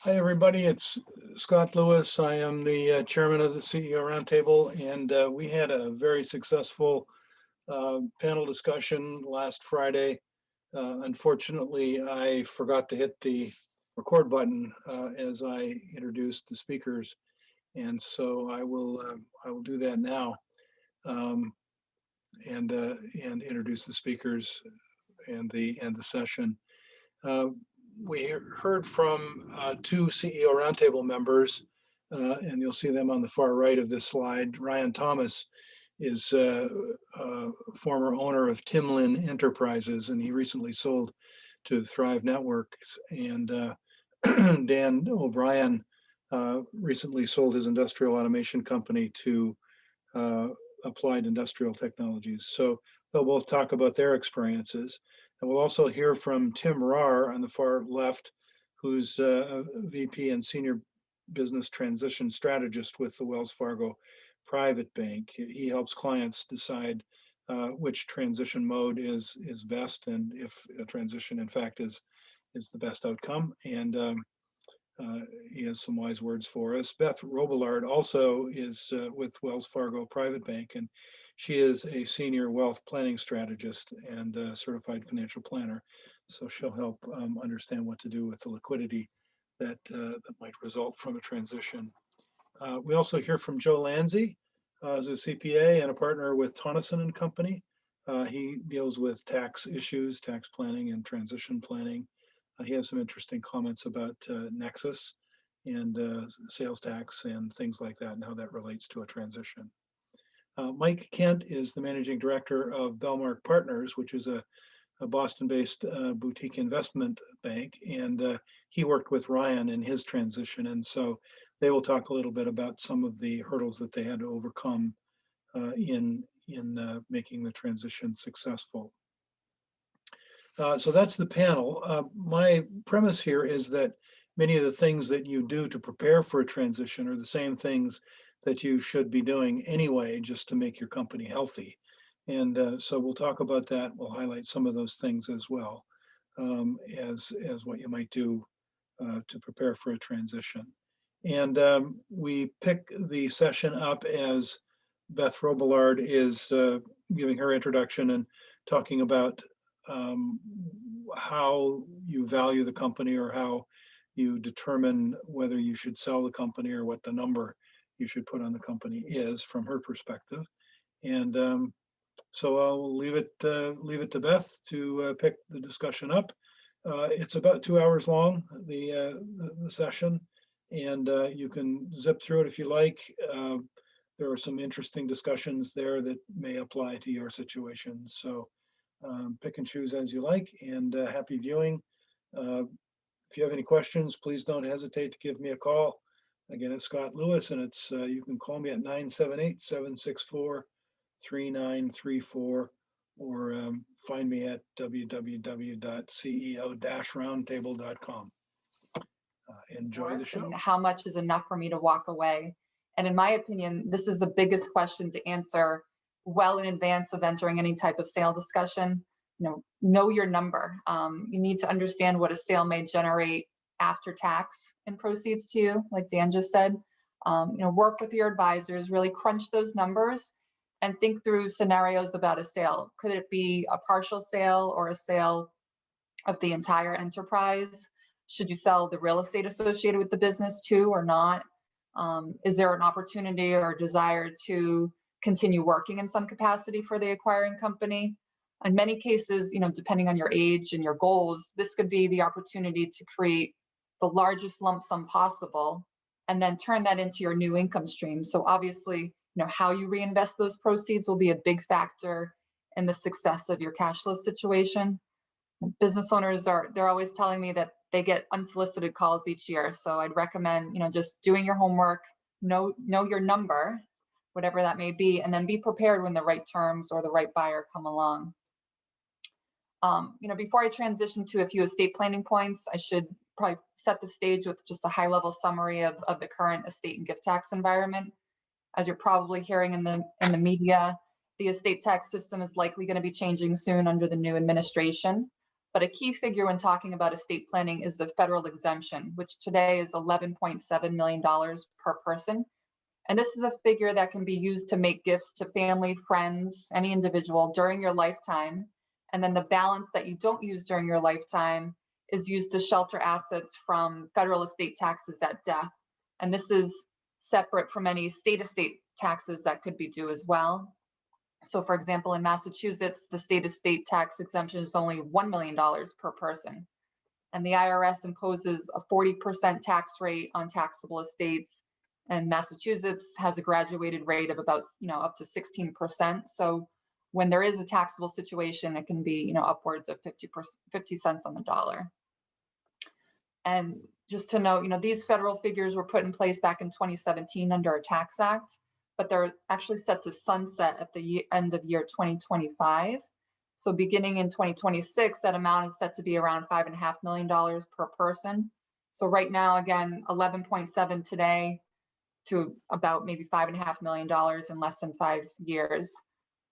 Hi, everybody. It's Scott Lewis. I am the chairman of the CEO Roundtable, and we had a very successful panel discussion last Friday. Unfortunately, I forgot to hit the record button as I introduced the speakers, and so I will do that now um, and introduce the speakers and the session. Uh, we heard from two CEO Roundtable members, and you'll see them on the far right of this slide. Ryan Thomas is a former owner of Timlin Enterprises, and he recently sold to Thrive Networks. And Dan O'Brien recently sold his industrial automation company to Applied Industrial Technologies. So they'll both talk about their experiences. And we'll also hear from Tim Rahr on the far left, who's a VP and Senior Business Transition Strategist with the Wells Fargo Private Bank. He helps clients decide which transition mode is best, and if a transition, in fact, is the best outcome. And he has some wise words for us. Beth Robillard also is with Wells Fargo Private Bank, and she is a senior wealth planning strategist and certified financial planner. So she'll help understand what to do with the liquidity that might result from a transition. We also hear from Joe Lanzi, as a CPA and a partner with Tonneson and Company. He deals with tax issues, tax planning, and transition planning. He has some interesting comments about Nexus and sales tax and things like that, and how that relates to a transition. Mike Kent is the managing director of Bellmark Partners, which is a Boston-based boutique investment bank, and he worked with Ryan in his transition, and so they will talk a little bit about some of the hurdles that they had to overcome in making the transition successful. So that's the panel. My premise here is that many of the things that you do to prepare for a transition are the same things that you should be doing anyway, just to make your company healthy. And so we'll talk about that. We'll highlight some of those things as well as what you might do to prepare for a transition. And we pick the session up as Beth Robillard is giving her introduction and talking about how you value the company, or how you determine whether you should sell the company, or what the number you should put on the company is from her perspective. And so I'll leave it to Beth to pick the discussion up. It's about 2 hours long, the session, and you can zip through it if you like. There are some interesting discussions there that may apply to your situation. So pick and choose as you like, and happy viewing. If you have any questions, please don't hesitate to give me a call. Again, it's Scott Lewis, and it's you can call me at 978-764-3934, or find me at www.ceo-roundtable.com. Enjoy the show. How much is enough for me to walk away? And in my opinion, this is the biggest question to answer well in advance of entering any type of sale discussion. Know your number. You need to understand what a sale may generate after tax and proceeds to you, like Dan just said. Work with your advisors, really crunch those numbers and think through scenarios about a sale. Could it be a partial sale or a sale of the entire enterprise? Should you sell the real estate associated with the business too, or not? Is there an opportunity or desire to continue working in some capacity for the acquiring company? In many cases, depending on your age and your goals, this could be the opportunity to create the largest lump sum possible and then turn that into your new income stream. So obviously, how you reinvest those proceeds will be a big factor in the success of your cash flow situation. Business owners they're always telling me that they get unsolicited calls each year. So I'd recommend, just doing your homework, know your number, whatever that may be, and then be prepared when the right terms or the right buyer come along. Before I transition to a few estate planning points, I should probably set the stage with just a high-level summary of the current estate and gift tax environment. As you're probably hearing in the media, the estate tax system is likely going to be changing soon under the new administration. But a key figure when talking about estate planning is the federal exemption, which today is $11.7 million per person. And this is a figure that can be used to make gifts to family, friends, any individual during your lifetime. And then the balance that you don't use during your lifetime is used to shelter assets from federal estate taxes at death. And this is separate from any state estate taxes that could be due as well. So for example, in Massachusetts, the state estate tax exemption is only $1 million per person. And the IRS imposes a 40% tax rate on taxable estates. And Massachusetts has a graduated rate of about, up to 16%. So when there is a taxable situation, it can be, upwards of 50 cents on the dollar. And just to note, these federal figures were put in place back in 2017 under a tax act, but they're actually set to sunset at the end of year 2025. So beginning in 2026, that amount is set to be around $5.5 million per person. So right now, again, 11.7 today to about maybe $5.5 million in less than 5 years.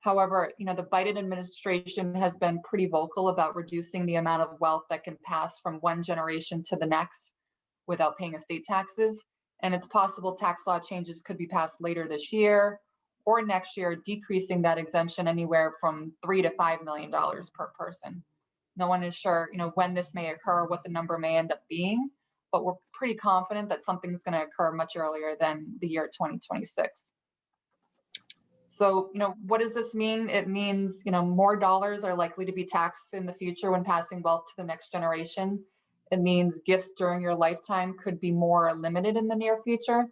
However, the Biden administration has been pretty vocal about reducing the amount of wealth that can pass from one generation to the next without paying estate taxes. And it's possible tax law changes could be passed later this year or next year, decreasing that exemption anywhere from $3 to $5 million per person. No one is sure, when this may occur, what the number may end up being, but we're pretty confident that something's going to occur much earlier than the year 2026. So, what does this mean? It means, more dollars are likely to be taxed in the future when passing wealth to the next generation. It means gifts during your lifetime could be more limited in the near future.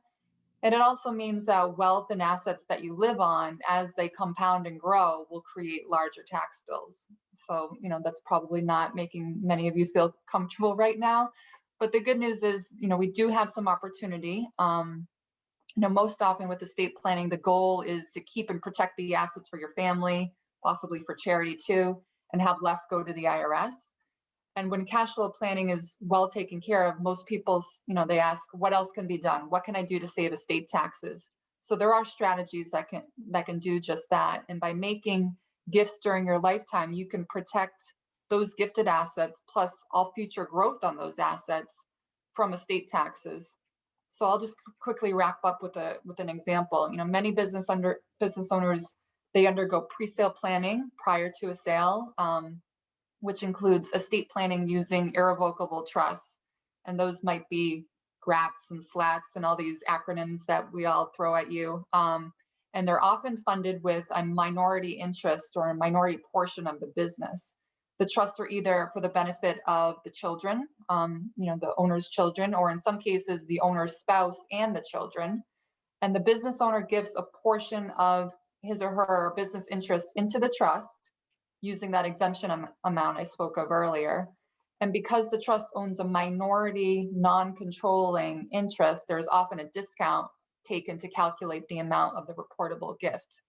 And it also means that wealth and assets that you live on, as they compound and grow, will create larger tax bills. So, that's probably not making many of you feel comfortable right now. But the good news is, we do have some opportunity. Most often with estate planning, the goal is to keep and protect the assets for your family, possibly for charity too, and have less go to the IRS. And when cash flow planning is well taken care of, most people, they ask, what else can be done? What can I do to save estate taxes? So there are strategies that can do just that. And by making gifts during your lifetime, you can protect those gifted assets plus all future growth on those assets from estate taxes. So I'll just quickly wrap up with an example. Many business owners, they undergo pre-sale planning prior to a sale, which includes estate planning using irrevocable trusts. And those might be GRATs and SLATs and all these acronyms that we all throw at you. And they're often funded with a minority interest or a minority portion of the business. The trusts are either for the benefit of the children, the owner's children, or in some cases, the owner's spouse and the children. And the business owner gives a portion of his or her business interest into the trust using that exemption amount I spoke of earlier. And because the trust owns a minority non-controlling interest, there's often a discount taken to calculate the amount of the reportable gift,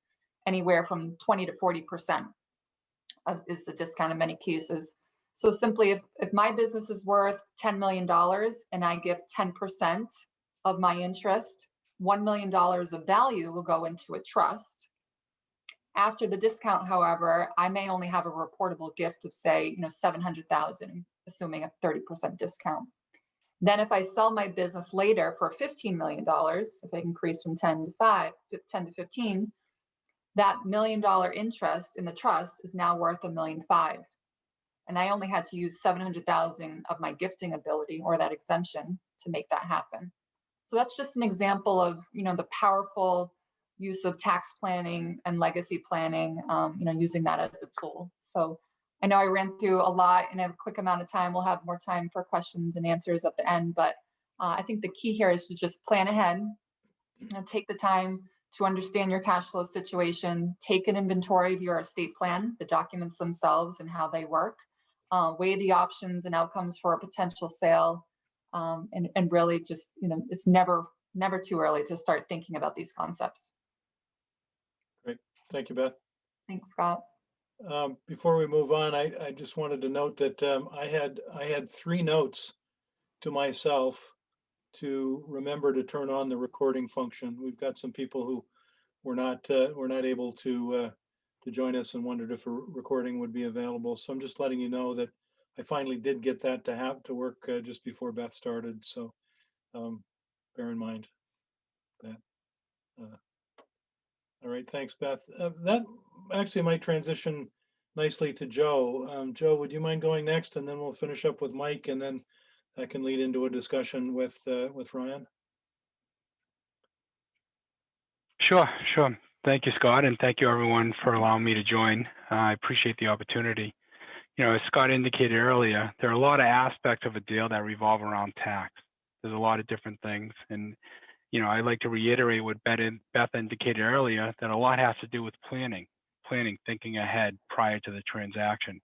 anywhere from 20 to 40%. Is the discount in many cases. So simply, if my business is worth $10 million and I give 10% of my interest, $1 million of value will go into a trust. After the discount, however, I may only have a reportable gift of, say, $700,000, assuming a 30% discount. Then if I sell my business later for $15 million, if I increase from 10 to 15, that $1 million interest in the trust is now worth $1.5 million. And I only had to use $700,000 of my gifting ability or that exemption to make that happen. So that's just an example of, the powerful use of tax planning and legacy planning, using that as a tool. So I know I ran through a lot in a quick amount of time. We'll have more time for questions and answers at the end, but I think the key here is to just plan ahead and take the time to understand your cash flow situation, take an inventory of your estate plan, the documents themselves and how they work, weigh the options and outcomes for a potential sale, and really just, it's never too early to start thinking about these concepts. Great. Thank you, Beth. Thanks, Scott. Before we move on, I just wanted to note that I had 3 notes to myself to remember to turn on the recording function. We've got some people who were not able to join us and wondered if a recording would be available. So I'm just letting you know that I finally did get that to work just before Beth started. So bear in mind that. All right, thanks, Beth. That actually might transition nicely to Joe. Joe, would you mind going next, and then we'll finish up with Mike, and then that can lead into a discussion with Ryan. Sure. Thank you, Scott, and thank you everyone for allowing me to join. I appreciate the opportunity. As Scott indicated earlier, there are a lot of aspects of a deal that revolve around tax. There's a lot of different things, and I'd like to reiterate what Beth indicated earlier, that a lot has to do with planning, thinking ahead prior to the transaction.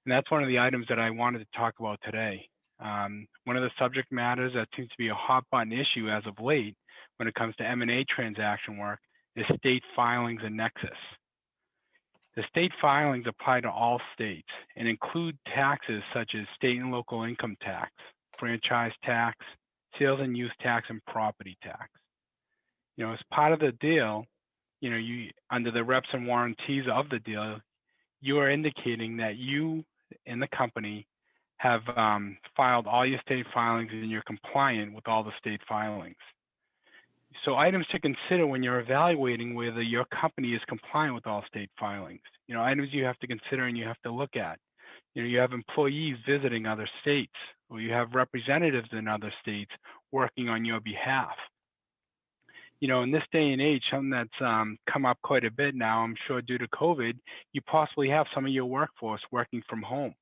And that's one of the items that I wanted to talk about today. One of the subject matters that seems to be a hot button issue as of late when it comes to M&A transaction work is state filings and Nexus. The state filings apply to all states and include taxes such as state and local income tax, franchise tax, sales and use tax, and property tax. As part of the deal, you under the reps and warranties of the deal, you are indicating that you and the company have filed all your state filings and you're compliant with all the state filings. So items to consider when you're evaluating whether your company is compliant with all state filings. Items you have to consider and you have to look at. You have employees visiting other states, or you have representatives in other states working on your behalf. In this day and age, something that's come up quite a bit now, I'm sure due to COVID, you possibly have some of your workforce working from home.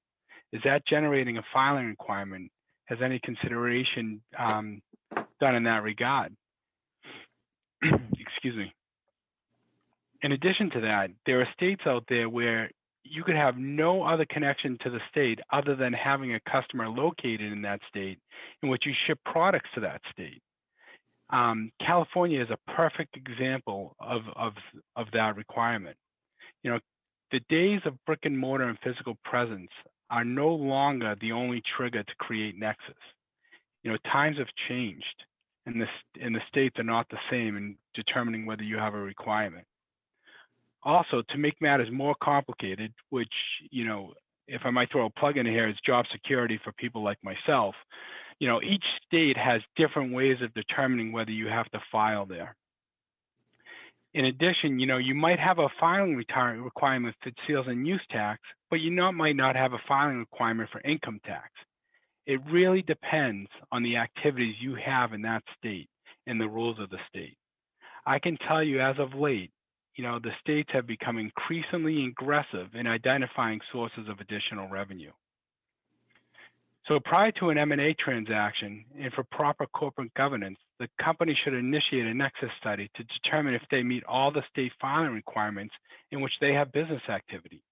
Is that generating a filing requirement? Has any consideration done in that regard? Excuse me. In addition to that, there are states out there where you could have no other connection to the state other than having a customer located in that state in which you ship products to that state. California is a perfect example of that requirement. The days of brick and mortar and physical presence are no longer the only trigger to create Nexus. Times have changed, and the states are not the same in determining whether you have a requirement. Also, to make matters more complicated, which, if I might throw a plug in here, is job security for people like myself, each state has different ways of determining whether you have to file there. In addition, you might have a filing requirement for sales and use tax, but you might not have a filing requirement for income tax. It really depends on the activities you have in that state and the rules of the state. I can tell you as of late, the states have become increasingly aggressive in identifying sources of additional revenue. So prior to an M&A transaction and for proper corporate governance, the company should initiate a Nexus study to determine if they meet all the state filing requirements in which they have business activity.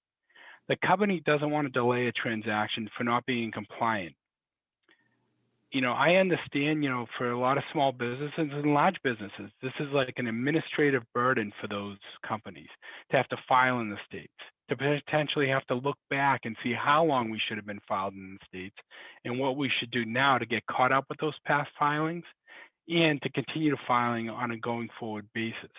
The company doesn't want to delay a transaction for not being compliant. I understand, for a lot of small businesses and large businesses, this is like an administrative burden for those companies to have to file in the states, to potentially have to look back and see how long we should have been filed in the states and what we should do now to get caught up with those past filings and to continue to filing on a going forward basis.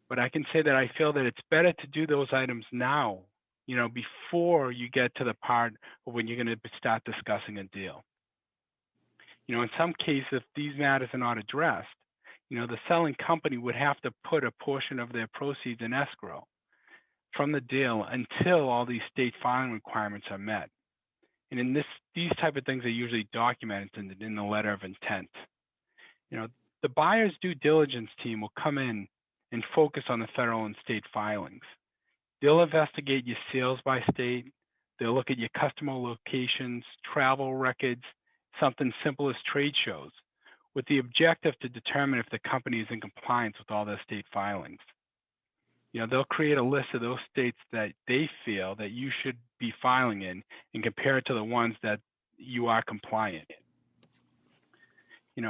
But I can say that I feel that it's better to do those items now, before you get to the part of when you're going to start discussing a deal. In some cases, if these matters are not addressed, the selling company would have to put a portion of their proceeds in escrow from the deal until all these state filing requirements are met. And in these type of things are usually documented in the letter of intent. The buyer's due diligence team will come in and focus on the federal and state filings. They'll investigate your sales by state. They'll look at your customer locations, travel records, something simple as trade shows, with the objective to determine if the company is in compliance with all their state filings. They'll create a list of those states that they feel that you should be filing in and compare it to the ones that you are compliant in.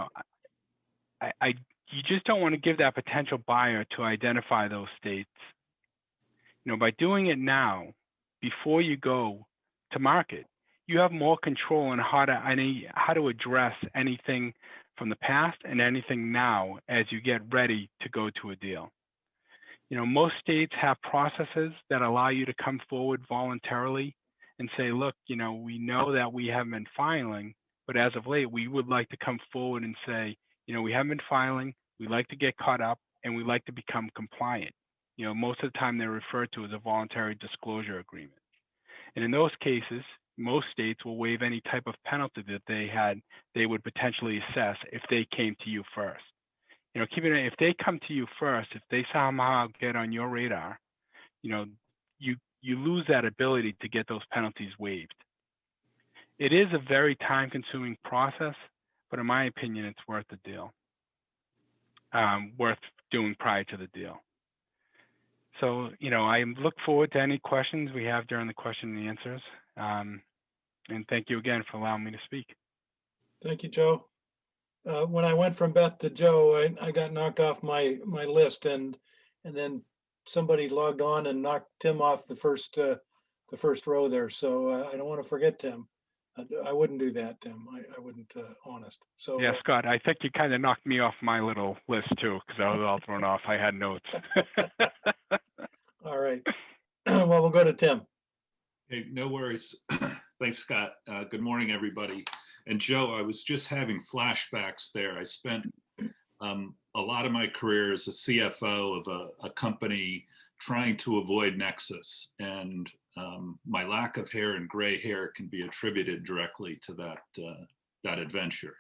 You just don't want to give that potential buyer to identify those states. By doing it now, before you go to market, you have more control on how to address anything from the past and anything now as you get ready to go to a deal. Most states have processes that allow you to come forward voluntarily and say, look, we know that we haven't been filing, but as of late, we would like to come forward and say, we haven't been filing, we'd like to get caught up, and we'd like to become compliant. Most of the time they're referred to as a voluntary disclosure agreement. And in those cases, most states will waive any type of penalty that they would potentially assess if they came to you first. If they come to you first, if they somehow get on your radar, you lose that ability to get those penalties waived. It is a very time-consuming process, but in my opinion, it's worth the deal. Worth doing prior to the deal. So, I look forward to any questions we have during the question and answers. And thank you again for allowing me to speak. Thank you, Joe. When I went from Beth to Joe, I got knocked off my list, and then somebody logged on and knocked Tim off the first row there. So I don't want to forget Tim. I wouldn't do that, Tim. I wouldn't, honest. So yeah, Scott, I think you kind of knocked me off my little list too, because I was all thrown off. I had notes. All right. Well, we'll go to Tim. Hey, no worries. Thanks, Scott. Good morning, everybody. And Joe, I was just having flashbacks there. I spent a lot of my career as a CFO of a company trying to avoid Nexus. And my lack of hair and gray hair can be attributed directly to that adventure.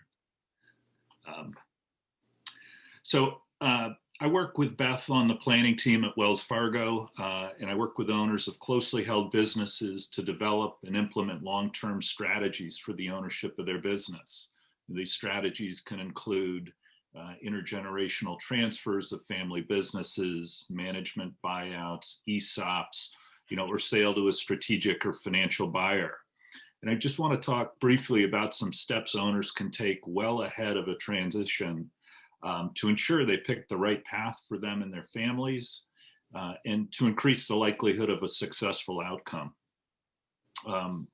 I work with Beth on the planning team at Wells Fargo, and I work with owners of closely held businesses to develop and implement long-term strategies for the ownership of their business. These strategies can include intergenerational transfers of family businesses, management buyouts, Esops, or sale to a strategic or financial buyer. And I just want to talk briefly about some steps owners can take well ahead of a transition to ensure they pick the right path for them and their families, and to increase the likelihood of a successful outcome.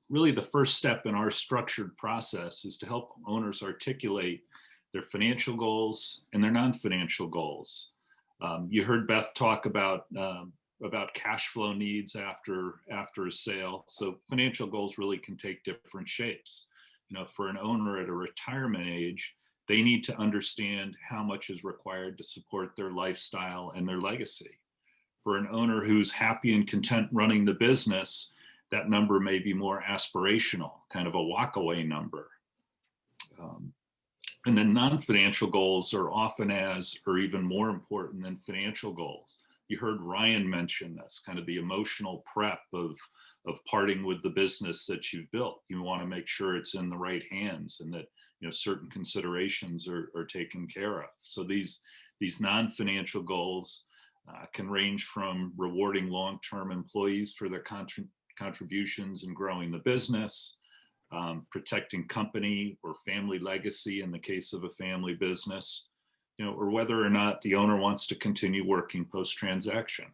Really, the first step in our structured process is to help owners articulate their financial goals and their non-financial goals. You heard Beth talk about cash flow needs after a sale. So financial goals really can take different shapes. For an owner at a retirement age, they need to understand how much is required to support their lifestyle and their legacy. For an owner who's happy and content running the business, that number may be more aspirational, kind of a walkaway number. And then non-financial goals are often as, or even more important than financial goals. You heard Ryan mention this, kind of the emotional prep of parting with the business that you've built. You want to make sure it's in the right hands and that certain considerations are taken care of. So these non-financial goals can range from rewarding long-term employees for their contributions in growing the business, protecting company or family legacy in the case of a family business, or whether or not the owner wants to continue working post-transaction.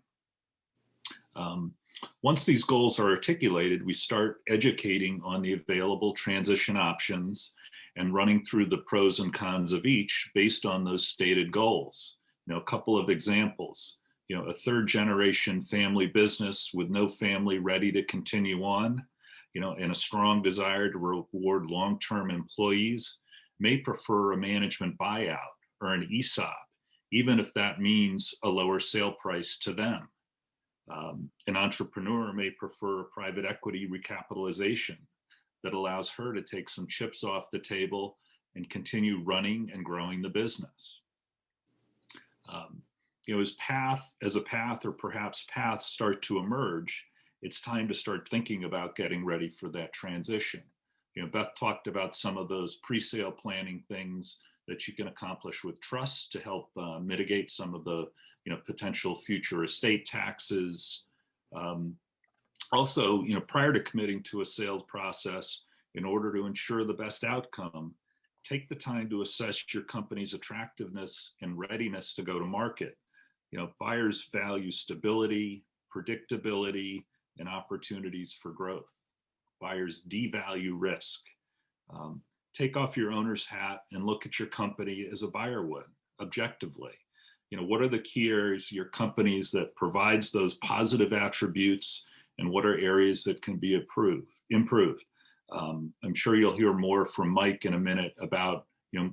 Once these goals are articulated, we start educating on the available transition options and running through the pros and cons of each based on those stated goals. A couple of examples, a third generation family business with no family ready to continue on, and a strong desire to reward long-term employees may prefer a management buyout or an ESOP, even if that means a lower sale price to them. An entrepreneur may prefer a private equity recapitalization that allows her to take some chips off the table and continue running and growing the business. As a path or perhaps paths start to emerge, it's time to start thinking about getting ready for that transition. Beth talked about some of those pre-sale planning things that you can accomplish with trusts to help mitigate some of the potential future estate taxes. Also, prior to committing to a sales process, in order to ensure the best outcome, take the time to assess your company's attractiveness and readiness to go to market. Buyers value stability, predictability, and opportunities for growth. Buyers devalue risk. Take off your owner's hat and look at your company as a buyer would, objectively. What are the key areas of your companies that provides those positive attributes and what are areas that can be improved. I'm sure you'll hear more from Mike in a minute about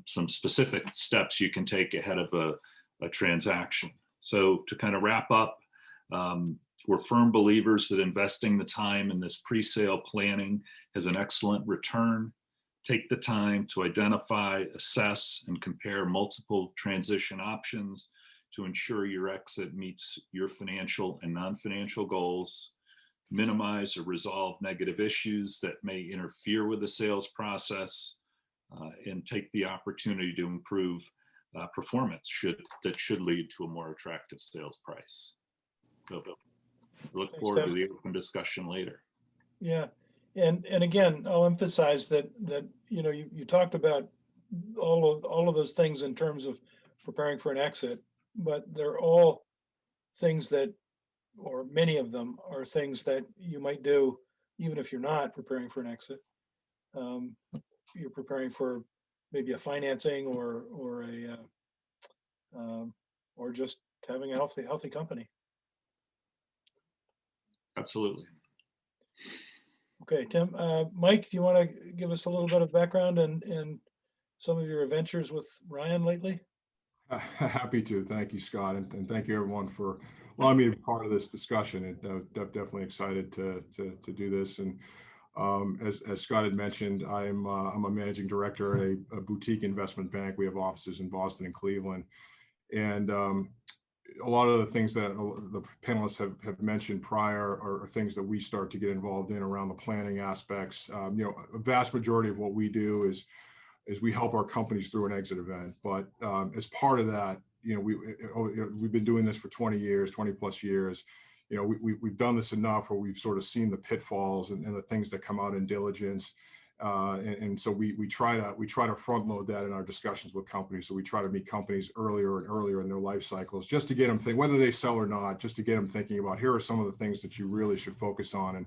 some specific steps you can take ahead of a transaction. So to kind of wrap up, we're firm believers that investing the time in this pre-sale planning has an excellent return. Take the time to identify, assess, and compare multiple transition options to ensure your exit meets your financial and non-financial goals. Minimize or resolve negative issues that may interfere with the sales process, and take the opportunity to improve performance that should lead to a more attractive sales price. So look Thanks, forward Tim. to the open discussion later. Yeah, and again, I'll emphasize that you talked about all of those things in terms of preparing for an exit, but they're all things that, or many of them are things that you might do even if you're not preparing for an exit. You're preparing for maybe a financing or just having a healthy company. Absolutely. Okay, Tim. Mike, do you want to give us a little bit of background and some of your adventures with Ryan lately? Happy to. Thank you, Scott, and thank you everyone for allowing me to be part of this discussion. And definitely excited to do this. And as Scott had mentioned, I'm a managing director at a boutique investment bank. We have offices in Boston and Cleveland, and a lot of the things that the panelists have mentioned prior are things that we start to get involved in around the planning aspects. A vast majority of what we do is we help our companies through an exit event. But as part of that, we've been doing this for 20 plus years. We've done this enough where we've sort of seen the pitfalls and the things that come out in diligence. And so we try to front load that in our discussions with companies. So we try to meet companies earlier and earlier in their life cycles, just to get them thinking, whether they sell or not, just to get them thinking about, here are some of the things that you really should focus on.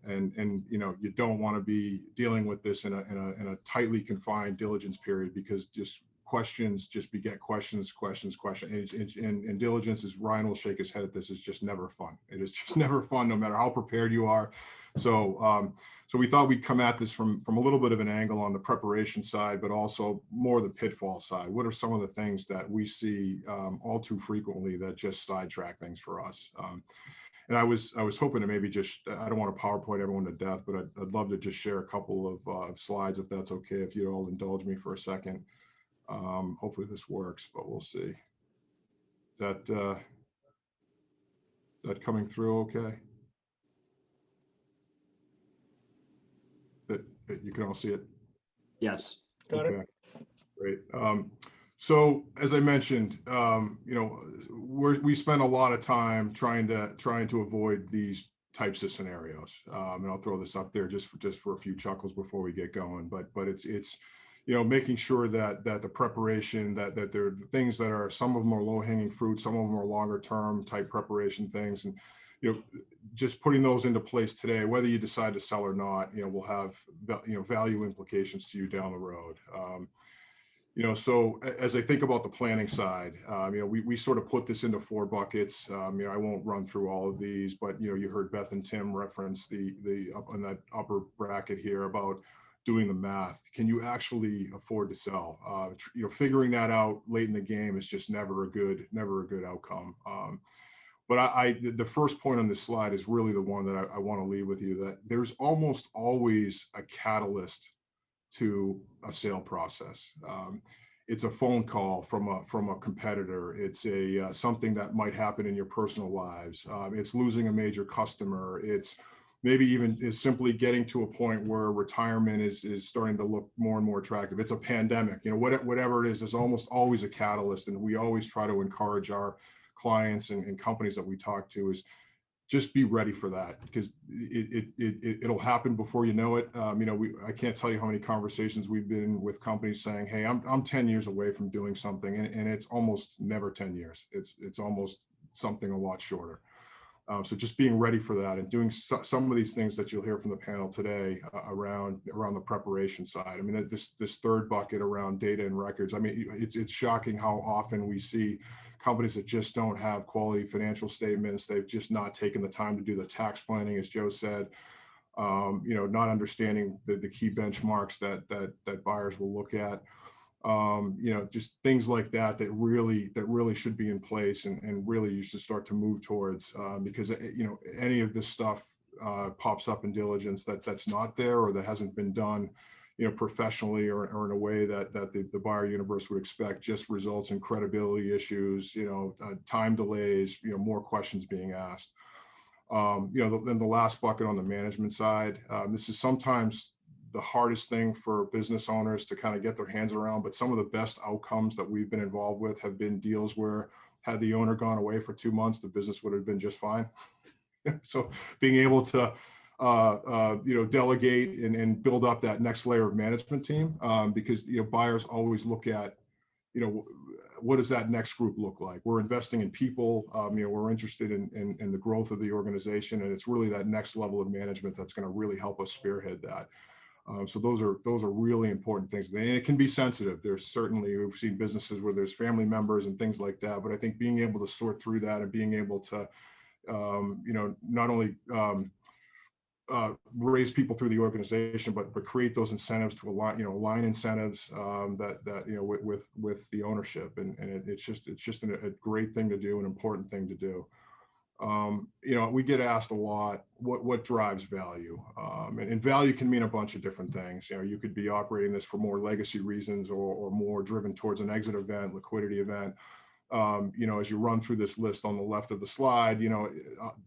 And you don't want to be dealing with this in a tightly confined diligence period, because just questions just beget questions. And diligence, as Ryan will shake his head at this, is just never fun. It is just never fun, no matter how prepared you are. So we thought we'd come at this from a little bit of an angle on the preparation side, but also more the pitfall side. What are some of the things that we see all too frequently that just sidetrack things for us? And I was hoping to maybe just, I don't want to PowerPoint everyone to death, but I'd love to just share a couple of slides, if that's okay, if you'd all indulge me for a second. Hopefully this works, but we'll see. That coming through okay? That you can all see it? Yes. Got Okay. it. Great. So as I mentioned, we spend a lot of time trying to avoid these types of scenarios. And I'll throw this up there just for a few chuckles before we get going. But it's making sure that the preparation, that there are things that are, some of them are low hanging fruit, some of them are longer term type preparation things, and just putting those into place today, whether you decide to sell or not, will have value implications to you down the road. So as I think about the planning side, we sort of put this into 4 buckets. I won't run through all of these, but you heard Beth and Tim reference the up on that upper bracket here about doing the math. Can you actually afford to sell? Figuring that out late in the game is just never a good outcome. But the first point on this slide is really the one that I want to leave with you, that there's almost always a catalyst to a sale process. It's a phone call from a competitor. It's something that might happen in your personal lives. It's losing a major customer. It's maybe even is simply getting to a point where retirement is starting to look more and more attractive. It's a pandemic. Whatever it is, there's almost always a catalyst, and we always try to encourage our clients and companies that we talk to is just be ready for that, because it'll happen before you know it. I can't tell you how many conversations we've been in with companies saying, "Hey, I'm 10 years away from doing something," and it's almost never 10 years. It's almost something a lot shorter. So just being ready for that and doing some of these things that you'll hear from the panel today around the preparation side. I mean, this third bucket around data and records. I mean, it's shocking how often we see companies that just don't have quality financial statements. They've just not taken the time to do the tax planning, as Joe said. Not understanding the key benchmarks that buyers will look at. Just things like that really should be in place, and really you should start to move towards, because any of this stuff pops up in diligence that's not there, or that hasn't been done professionally, or in a way that the buyer universe would expect, just results in credibility issues, time delays, more questions being asked. Then the last bucket on the management side, this is sometimes the hardest thing for business owners to kind of get their hands around, but some of the best outcomes that we've been involved with have been deals where, had the owner gone away for 2 months, the business would have been just fine. So being able to delegate and build up that next layer of management team, because buyers always look at what does that next group look like? We're investing in people, we're interested in the growth of the organization, and it's really that next level of management that's going to really help us spearhead that. So those are really important things, and it can be sensitive. There's certainly, we've seen businesses where there's family members and things like that, but I think being able to sort through that, and being able to not only raise people through the organization, but create those incentives to align incentives with the ownership, and it's just a great thing to do, an important thing to do. We get asked a lot, what drives value, and value can mean a bunch of different things. You could be operating this for more legacy reasons, or more driven towards an exit event, liquidity event. As you run through this list on the left of the slide,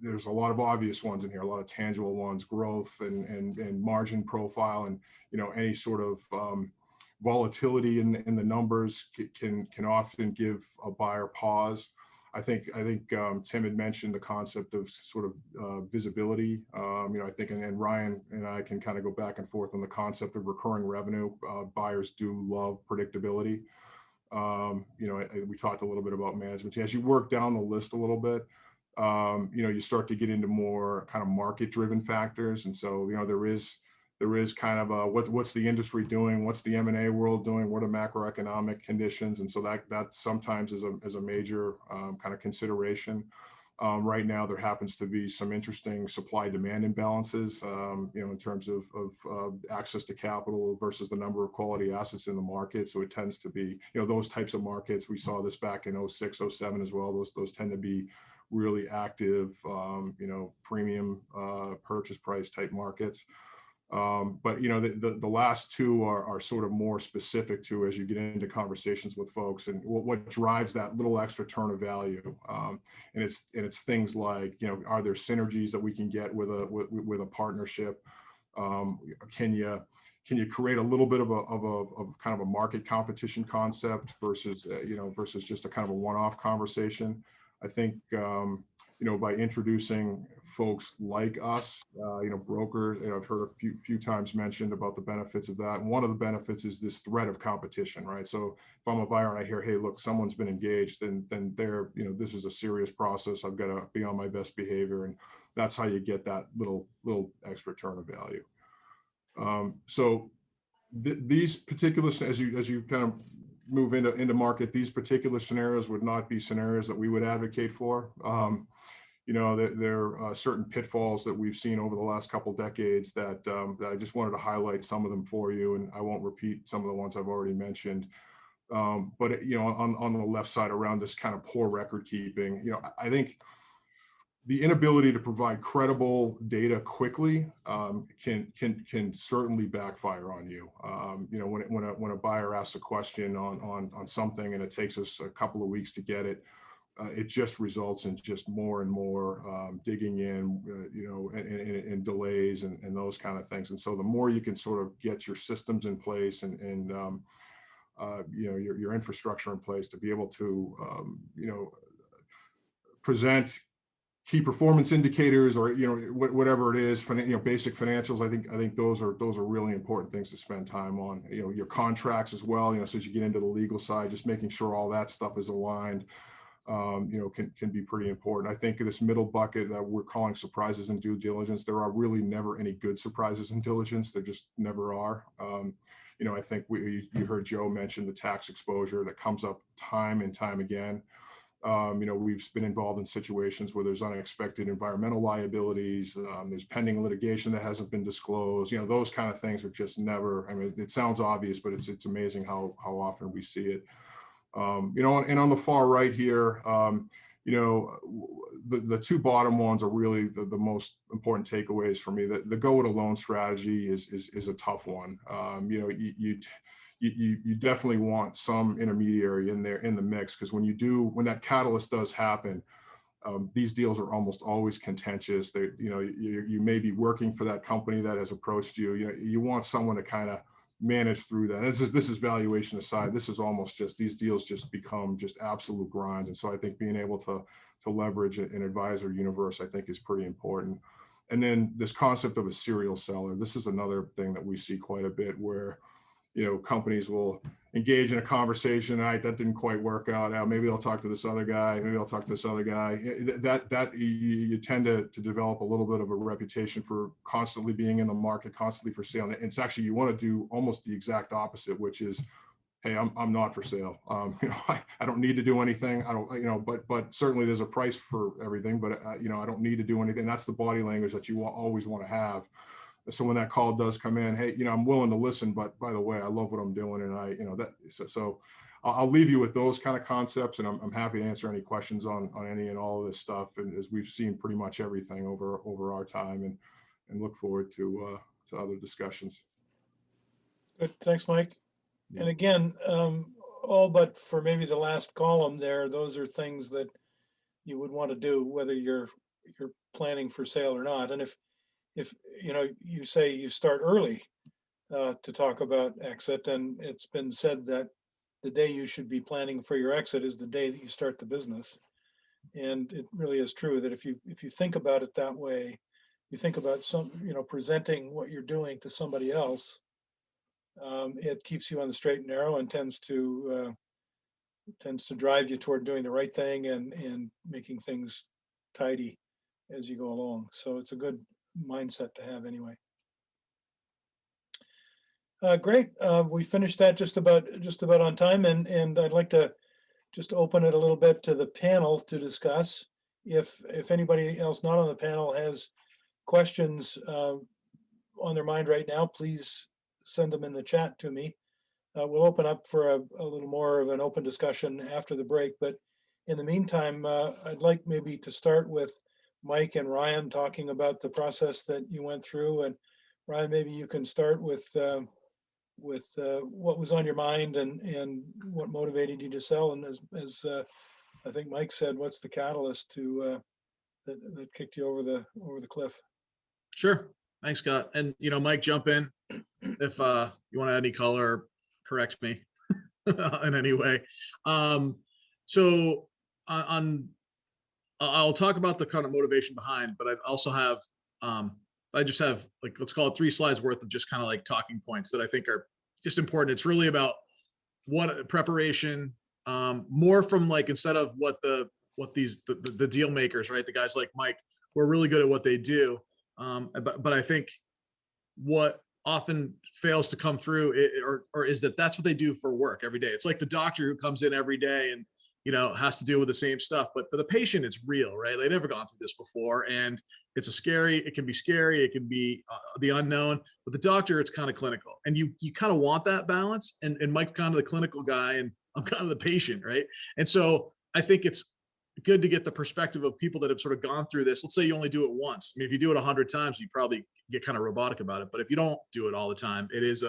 there's a lot of obvious ones in here, a lot of tangible ones, growth and margin profile, and any sort of volatility in the numbers can often give a buyer pause. I think Tim had mentioned the concept of sort of visibility. I think, and Ryan and I can kind of go back and forth on the concept of recurring revenue. Buyers do love predictability. We talked a little bit about management. As you work down the list a little bit, you start to get into more kind of market-driven factors, and so there is kind of what's the industry doing, what's the M&A world doing, what are macroeconomic conditions, and so that sometimes is a major kind of consideration. Right now, there happens to be some interesting supply-demand imbalances, in terms of access to capital versus the number of quality assets in the market. So it tends to be, those types of markets. We saw this back in 06, 07 as well. Those tend to be really active, premium purchase price type markets. But the last two are sort of more specific to, as you get into conversations with folks, and what drives that little extra turn of value. And it's things like, are there synergies that we can get with a partnership? Can you create a little bit of kind of a market competition concept versus just a kind of a one-off conversation? I think by introducing folks like us, brokers, I've heard a few times mentioned about the benefits of that. And one of the benefits is this threat of competition, right? So if I'm a buyer and I hear, hey, look, someone's been engaged, then they're, this is a serious process. I've got to be on my best behavior. And that's how you get that little extra turn of value. These particular, as you kind of move into market, these particular scenarios would not be scenarios that we would advocate for. There are certain pitfalls that we've seen over the last couple decades that I just wanted to highlight some of them for you, and I won't repeat some of the ones I've already mentioned. But on the left side around this kind of poor record keeping, I think the inability to provide credible data quickly can certainly backfire on you. When a buyer asks a question on something and it takes us a couple of weeks to get it, it just results in just more and more digging in, and delays and those kind of things. And so the more you can sort of get your systems in place and your infrastructure in place to be able to, present key performance indicators, or whatever it is, basic financials. I think those are really important things to spend time on. Your contracts as well. So as you get into the legal side, just making sure all that stuff is aligned. Can be pretty important. I think this middle bucket that we're calling surprises in due diligence, there are really never any good surprises in diligence. There just never are. I think you heard Joe mention the tax exposure that comes up time and time again. We've been involved in situations where there's unexpected environmental liabilities. There's pending litigation that hasn't been disclosed. Those kind of things are just never, I mean, it sounds obvious, but it's amazing how often we see it. And on the far right here, the two bottom ones are really the most important takeaways for me. The go it alone strategy is a tough one. You definitely want some intermediary in there in the mix, because when that catalyst does happen, these deals are almost always contentious. You may be working for that company that has approached you. You want someone to kind of manage through that. This is valuation aside. This is almost just, these deals just become just absolute grinds. And so I think being able to leverage an advisor universe, I think, is pretty important. And then this concept of a serial seller. This is another thing that we see quite a bit, where companies will engage in a conversation. That didn't quite work out. Maybe I'll talk to this other guy. Maybe I'll talk to this other guy. That you tend to develop a little bit of a reputation for constantly being in the market, constantly for sale. And it's actually, you want to do almost the exact opposite, which is, hey, I'm not for sale. I don't need to do anything. I don't, but certainly there's a price for everything. But I don't need to do anything. That's the body language that you always want to have. So when that call does come in, hey, I'm willing to listen, but by the way, I love what I'm doing. And so I'll leave you with those kind of concepts, and I'm happy to answer any questions on any and all of this stuff. And as we've seen pretty much everything over our time, and look forward to other discussions. Good, thanks, Mike. And again, all but for maybe the last column there, those are things that you would want to do, whether you're planning for sale or not. And if you say you start early to talk about exit, and it's been said that the day you should be planning for your exit is the day that you start the business. And it really is true that if you think about it that way, you think about presenting what you're doing to somebody else, it keeps you on the straight and narrow, and tends to drive you toward doing the right thing and making things tidy as you go along. So it's a good mindset to have anyway. Great. We finished that just about on time, and I'd like to just open it a little bit to the panel to discuss. If anybody else not on the panel has questions on their mind right now, please send them in the chat to me. We'll open up for a little more of an open discussion after the break, but in the meantime, I'd like maybe to start with Mike and Ryan talking about the process that you went through. And Ryan, maybe you can start with what was on your mind and what motivated you to sell. And as I think Mike said, what's the catalyst to that kicked you over the cliff? Sure. Thanks, Scott. And Mike, jump in if you want to add any color, correct me in any way. So I'll talk about the kind of motivation behind, but I also have, I just have, like, let's call it 3 slides worth of just kind of like talking points that I think are just important. It's really about what preparation, more from like, instead of what the deal makers, right? The guys like Mike, who are really good at what they do. But I think what often fails to come through or is that's what they do for work every day. It's like the doctor who comes in every day and has to deal with the same stuff, but for the patient, it's real, right? They've never gone through this before, and it can be scary. It can be the unknown, but the doctor, it's kind of clinical, and you kind of want that balance. And Mike's kind of the clinical guy, and I'm kind of the patient, right? And so I think it's good to get the perspective of people that have sort of gone through this. Let's say you only do it once. I mean, if you do it 100 times, you probably get kind of robotic about it. But if you don't do it all the time, it's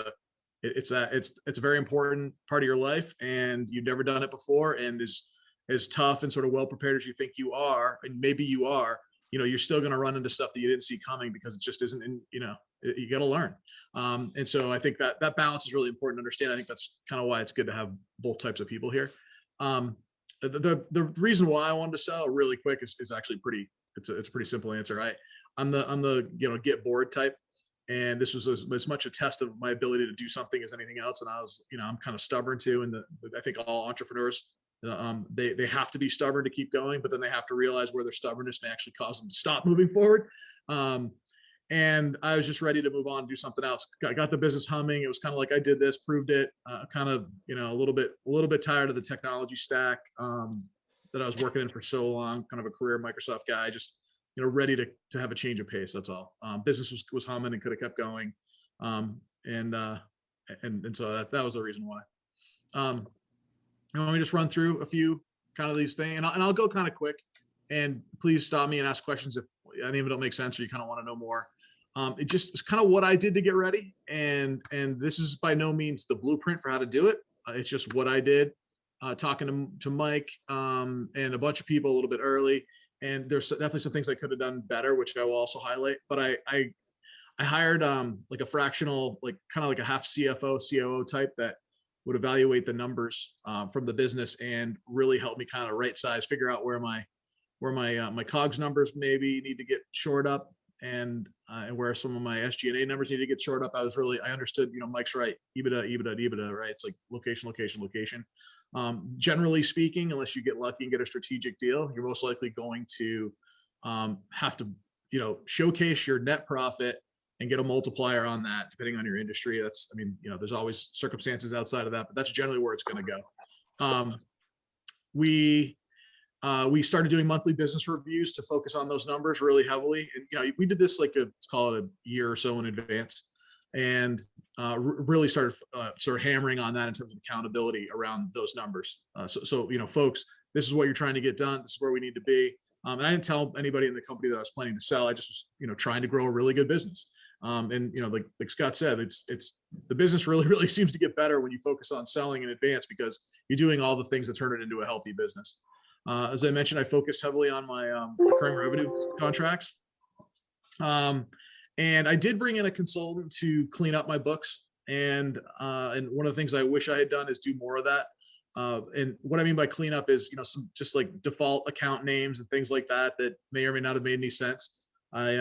a very important part of your life, and you've never done it before, and as tough and sort of well prepared as you think you are, and maybe you are, you're still going to run into stuff that you didn't see coming, because it just isn't you got to learn. And so I think that balance is really important to understand. I think that's kind of why it's good to have both types of people here. The reason why I wanted to sell really quick is actually it's a pretty simple answer. I'm the get bored type. And this was as much a test of my ability to do something as anything else. And I was, I'm kind of stubborn too. And I think all entrepreneurs, they have to be stubborn to keep going, but then they have to realize where their stubbornness may actually cause them to stop moving forward. And I was just ready to move on and do something else. I got the business humming. It was kind of like, I did this, proved it, kind of, a little bit tired of the technology stack. that I was working in for so long, kind of a career Microsoft guy, just, ready to have a change of pace. That's all. Business was humming and could have kept going. And so that was the reason why. Let me just run through a few kind of these things, and I'll go kind of quick, and please stop me and ask questions if any of it don't make sense or you kind of want to know more. It's kind of what I did to get ready. And this is by no means the blueprint for how to do it. It's just what I did, talking to Mike and a bunch of people a little bit early. And there's definitely some things I could have done better, which I will also highlight. But I hired like a fractional, like kind of like a half CFO, COO type that would evaluate the numbers from the business and really help me kind of right size, figure out where my COGS numbers maybe need to get shored up, and where some of my SG&A numbers need to get shored up. I understood, Mike's right. EBITDA, right? It's like location. Generally speaking, unless you get lucky and get a strategic deal, you're most likely going to have to, showcase your net profit and get a multiplier on that, depending on your industry. There's always circumstances outside of that, but that's generally where it's going to go. We started doing monthly business reviews to focus on those numbers really heavily. And, we did this let's call it a year or so in advance, and really started sort of hammering on that in terms of accountability around those numbers. So folks, this is what you're trying to get done. This is where we need to be. And I didn't tell anybody in the company that I was planning to sell. I just was, trying to grow a really good business. And like Scott said, it's the business really seems to get better when you focus on selling in advance, because you're doing all the things that turn it into a healthy business. As I mentioned, I focused heavily on my recurring revenue contracts. And I did bring in a consultant to clean up my books. And one of the things I wish I had done is do more of that. And what I mean by clean up is, some just like default account names and things like that may or may not have made any sense. I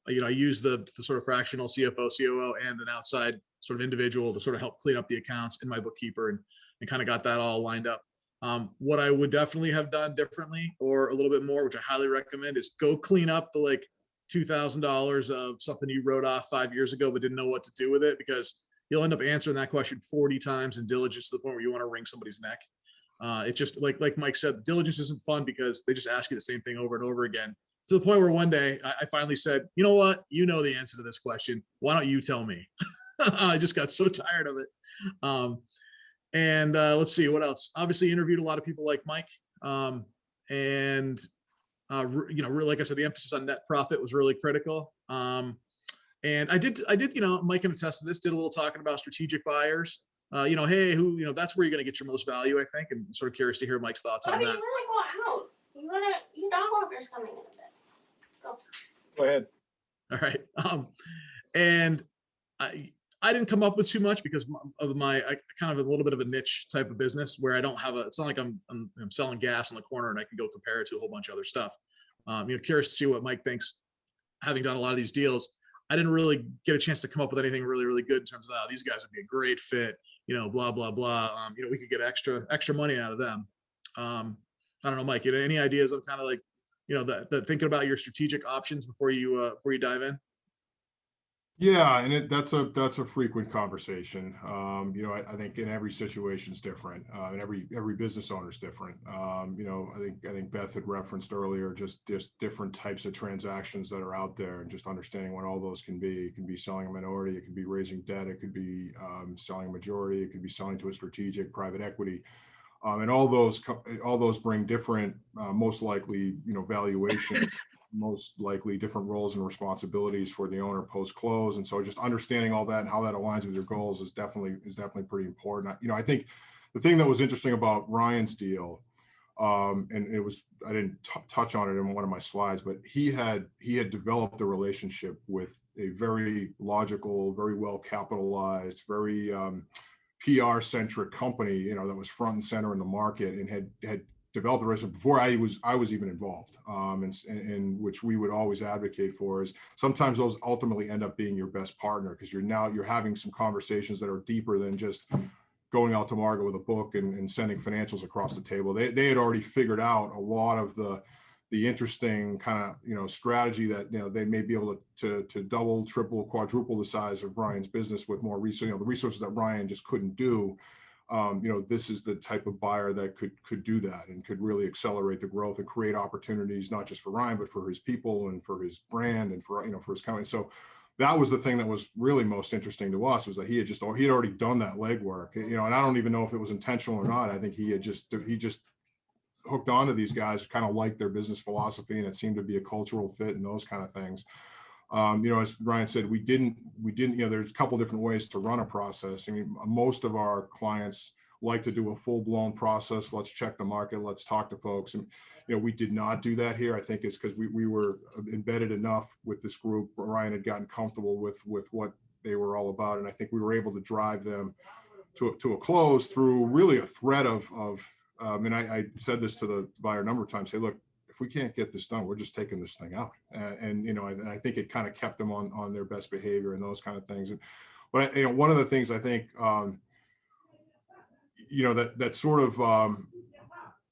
use the sort of fractional CFO, COO, and an outside sort of individual to sort of help clean up the accounts in my bookkeeper, and kind of got that all lined up. What I would definitely have done differently, or a little bit more, which I highly recommend, is go clean up the like $2,000 of something you wrote off 5 years ago but didn't know what to do with it, because you'll end up answering that question 40 times in diligence to the point where you want to wring somebody's neck. It's just like Mike said, the diligence isn't fun because they just ask you the same thing over and over again, to the point where one day I finally said, you know what, you know the answer to this question. Why don't you tell me? I just got so tired of it. And let's see what else. Obviously interviewed a lot of people like Mike. And like I said, the emphasis on net profit was really critical. And I did, Mike can attest to this, did a little talking about strategic buyers. Hey, that's where you're going to get your most value, I think. And sort of curious to hear Mike's thoughts on that. You want to go out? Your dog walker's coming in a bit. So. Go ahead. All right. And I didn't come up with too much because of I kind of a little bit of a niche type of business where I don't have it's not like I'm selling gas on the corner and I can go compare it to a whole bunch of other stuff. Curious to see what Mike thinks, having done a lot of these deals. I didn't really get a chance to come up with anything really, really good in terms of, these guys would be a great fit, blah, blah, blah. We could get extra money out of them. I don't know, Mike, any ideas of kind of like, that thinking about your strategic options before you dive in? Yeah, and that's a frequent conversation. I think in every situation is different, and every business owner is different. I think Beth had referenced earlier just different types of transactions that are out there, and just understanding what all those can be. It can be selling a minority, it could be raising debt, it could be selling a majority, it could be selling to a strategic private equity. And all those bring different, most likely, valuation, most likely different roles and responsibilities for the owner post close. And so just understanding all that and how that aligns with your goals is definitely pretty important. I think the thing that was interesting about Ryan's deal, and I didn't touch on it in one of my slides, but he had developed a relationship with a very logical, very well capitalized, very PR centric company, that was front and center in the market, and had developed a relationship before I was even involved, and which we would always advocate for. Is sometimes those ultimately end up being your best partner, because you're having some conversations that are deeper than just going out to market with a book and sending financials across the table. They had already figured out a lot of the interesting kind of strategy that they may be able to double, triple, quadruple the size of Ryan's business with more resources, the resources that Ryan just couldn't do. this is the type of buyer that could do that and could really accelerate the growth and create opportunities, not just for Ryan, but for his people and for his brand and for, for his company. So that was the thing that was really most interesting to us, was that he had already done that legwork, and I don't even know if it was intentional or not. I think he just hooked onto these guys, kind of liked their business philosophy, and it seemed to be a cultural fit and those kind of things. As Ryan said, we didn't, there's a couple different ways to run a process. I mean, most of our clients like to do a full-blown process. Let's check the market. Let's talk to folks. And, we did not do that here. I think it's because we were embedded enough with this group. Ryan had gotten comfortable with what they were all about. And I think we were able to drive them to a close through really a thread of and I said this to the buyer a number of times, hey, look, if we can't get this done, we're just taking this thing out. And I think it kind of kept them on their best behavior and those kind of things. But one of the things I think, that sort of,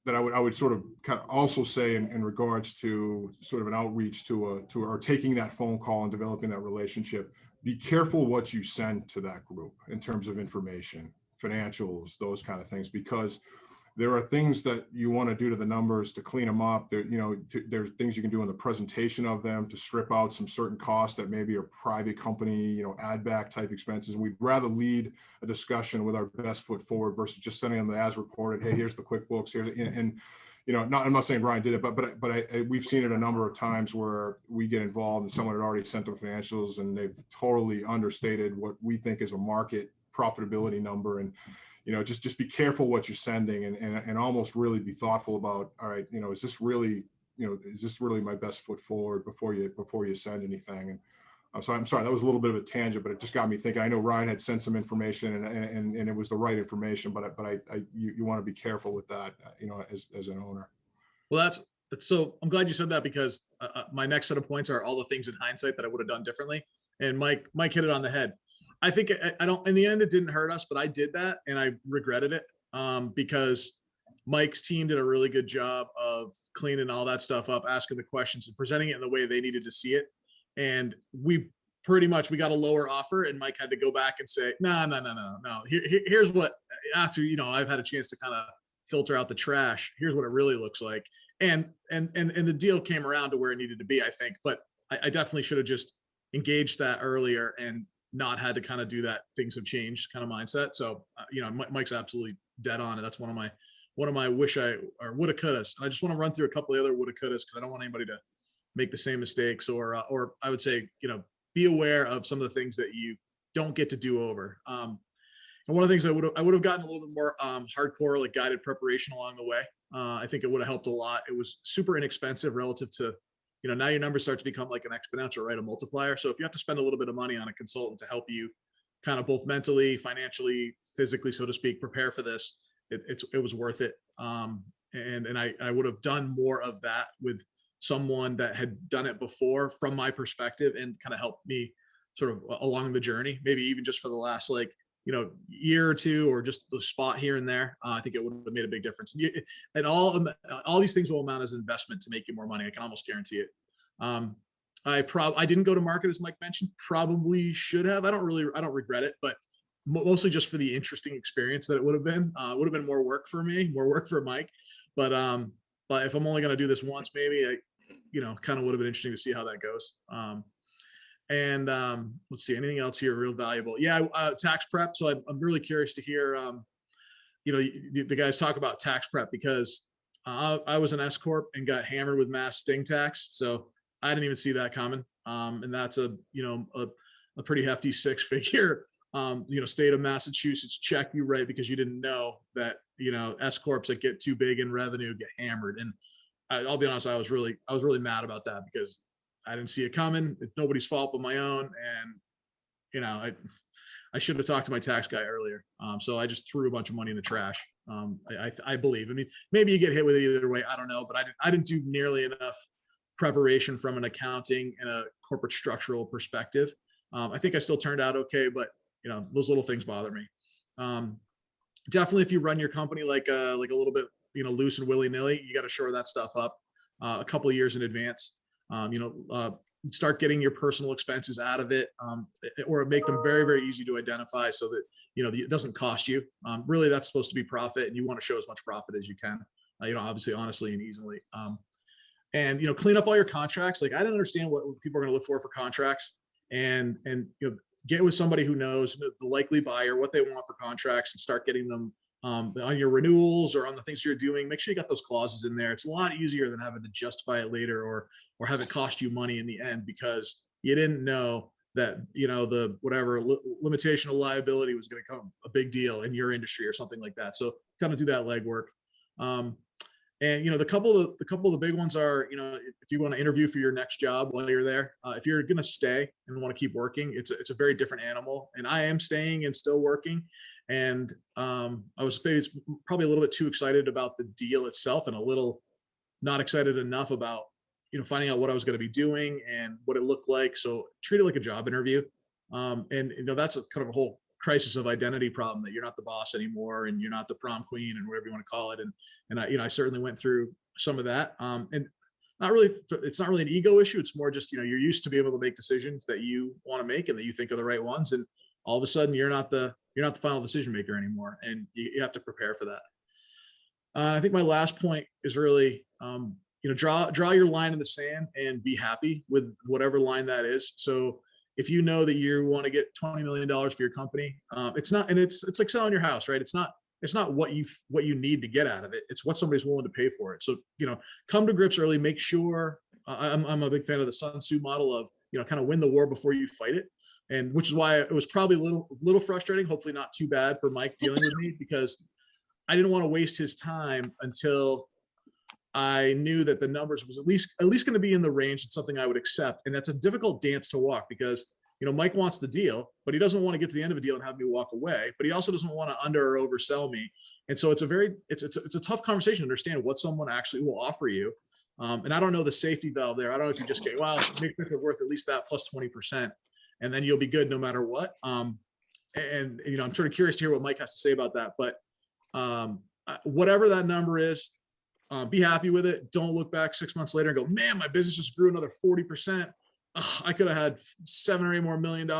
that I would sort of kind of also say in regards to sort of an outreach to or taking that phone call and developing that relationship, be careful what you send to that group in terms of information, financials, those kind of things, because there are things that you want to do to the numbers to clean them up. There's things you can do in the presentation of them to strip out some certain costs that maybe are private company, add back type expenses. And we'd rather lead a discussion with our best foot forward versus just sending them the as reported. Hey, here's the QuickBooks here. And I'm not saying Brian did it, but we've seen it a number of times where we get involved and someone had already sent them financials and they've totally understated what we think is a market profitability number. And just be careful what you're sending and almost really be thoughtful about, all right, is this really my best foot forward before you send anything? And I'm sorry, that was a little bit of a tangent, but it just got me thinking. I know Ryan had sent some information and it was the right information, but you want to be careful with that, as an owner. Well, so I'm glad you said that, because my next set of points are all the things in hindsight that I would have done differently. And Mike hit it on the head. I think I don't, in the end, it didn't hurt us, but I did that and I regretted it, because Mike's team did a really good job of cleaning all that stuff up, asking the questions and presenting it in the way they needed to see it. And we got a lower offer, and Mike had to go back and say, no. Here's what, after, I've had a chance to kind of filter out the trash. Here's what it really looks like. And the deal came around to where it needed to be, I think, but I definitely should have just engaged that earlier and not had to kind of do that things have changed kind of mindset. So, Mike's absolutely dead on it. That's one of my wish I, or woulda couldas. And I just want to run through a couple of other woulda couldas, because I don't want anybody to make the same mistakes, or I would say, be aware of some of the things that you don't get to do over. And one of the things I would have gotten a little bit more hardcore, like guided preparation along the way. I think it would have helped a lot. It was super inexpensive relative to, now your numbers start to become like an exponential, right? A multiplier. So if you have to spend a little bit of money on a consultant to help you kind of both mentally, financially, physically, so to speak, prepare for this, it was worth it. And I would have done more of that with someone that had done it before from my perspective, and kind of helped me sort of along the journey, maybe even just for the last year or two, or just the spot here and there. I think it would have made a big difference. And all these things will amount as investment to make you more money. I can almost guarantee it. I didn't go to market, as Mike mentioned. Probably should have. I don't regret it, but mostly just for the interesting experience that it would have been. It would have been more work for me, more work for Mike. But if I'm only going to do this once, maybe kind of would have been interesting to see how that goes. Let's see, anything else here real valuable? Yeah, tax prep. So I'm really curious to hear, the guys talk about tax prep, because I was an S corp and got hammered with mass sting tax. So I didn't even see that coming. And that's a pretty hefty 6-figure, state of Massachusetts check you write, because you didn't know that, S corps that get too big in revenue get hammered. And I'll be honest, I was really mad about that, because I didn't see it coming. It's nobody's fault but my own. And, I should have talked to my tax guy earlier. So I just threw a bunch of money in the trash. I believe, maybe you get hit with it either way. I don't know, but I didn't do nearly enough preparation from an accounting and a corporate structural perspective. I think I still turned out okay, but those little things bother me. Definitely, if you run your company like a little bit, loose and willy-nilly, you got to shore that stuff up a couple of years in advance. Start getting your personal expenses out of it, or make them very, very easy to identify, so that it doesn't cost you. Really, that's supposed to be profit, and you want to show as much profit as you can. Obviously, honestly, and easily. And clean up all your contracts. Like, I didn't understand what people are going to look for contracts, and get with somebody who knows the likely buyer, what they want for contracts, and start getting them on your renewals or on the things you're doing. Make sure you got those clauses in there. It's a lot easier than having to justify it later or have it cost you money in the end because you didn't know that the whatever limitation of liability was going to come a big deal in your industry or something like that. So kind of do that legwork. And the couple of the big ones are, if you want to interview for your next job while you're there, if you're going to stay and want to keep working, it's a very different animal. And I am staying and still working. And I was probably a little bit too excited about the deal itself and a little not excited enough about finding out what I was going to be doing and what it looked like. So treat it like a job interview. And that's a kind of a whole crisis of identity problem, that you're not the boss anymore and you're not the prom queen and whatever you want to call it. And I certainly went through some of that. And it's not really an ego issue. It's more just, you're used to be able to make decisions that you want to make and that you think are the right ones. And all of a sudden you're not the final decision maker anymore. And you have to prepare for that. I think my last point is really, draw your line in the sand and be happy with whatever line that is. So if you know that you want to get $20 million for your company, it's like selling your house, right? It's not what you need to get out of it. It's what somebody's willing to pay for it. So, come to grips early, make sure, I'm a big fan of the Sun Tzu model of, kind of win the war before you fight it. And which is why it was probably a little frustrating, hopefully not too bad for Mike dealing with me, because I didn't want to waste his time until I knew that the numbers was at least going to be in the range and something I would accept. And that's a difficult dance to walk because, Mike wants the deal, but he doesn't want to get to the end of a deal and have me walk away, but he also doesn't want to under or oversell me. And so it's a tough conversation to understand what someone actually will offer you. And I don't know the safety valve there. I don't know if you just get, well, make it worth at least that plus 20%, and then you'll be good no matter what. And I'm sort of curious to hear what Mike has to say about that, but whatever that number is, be happy with it. Don't look back 6 months later and go, man, my business just grew another 40%. I could have had $7 or $8 more million.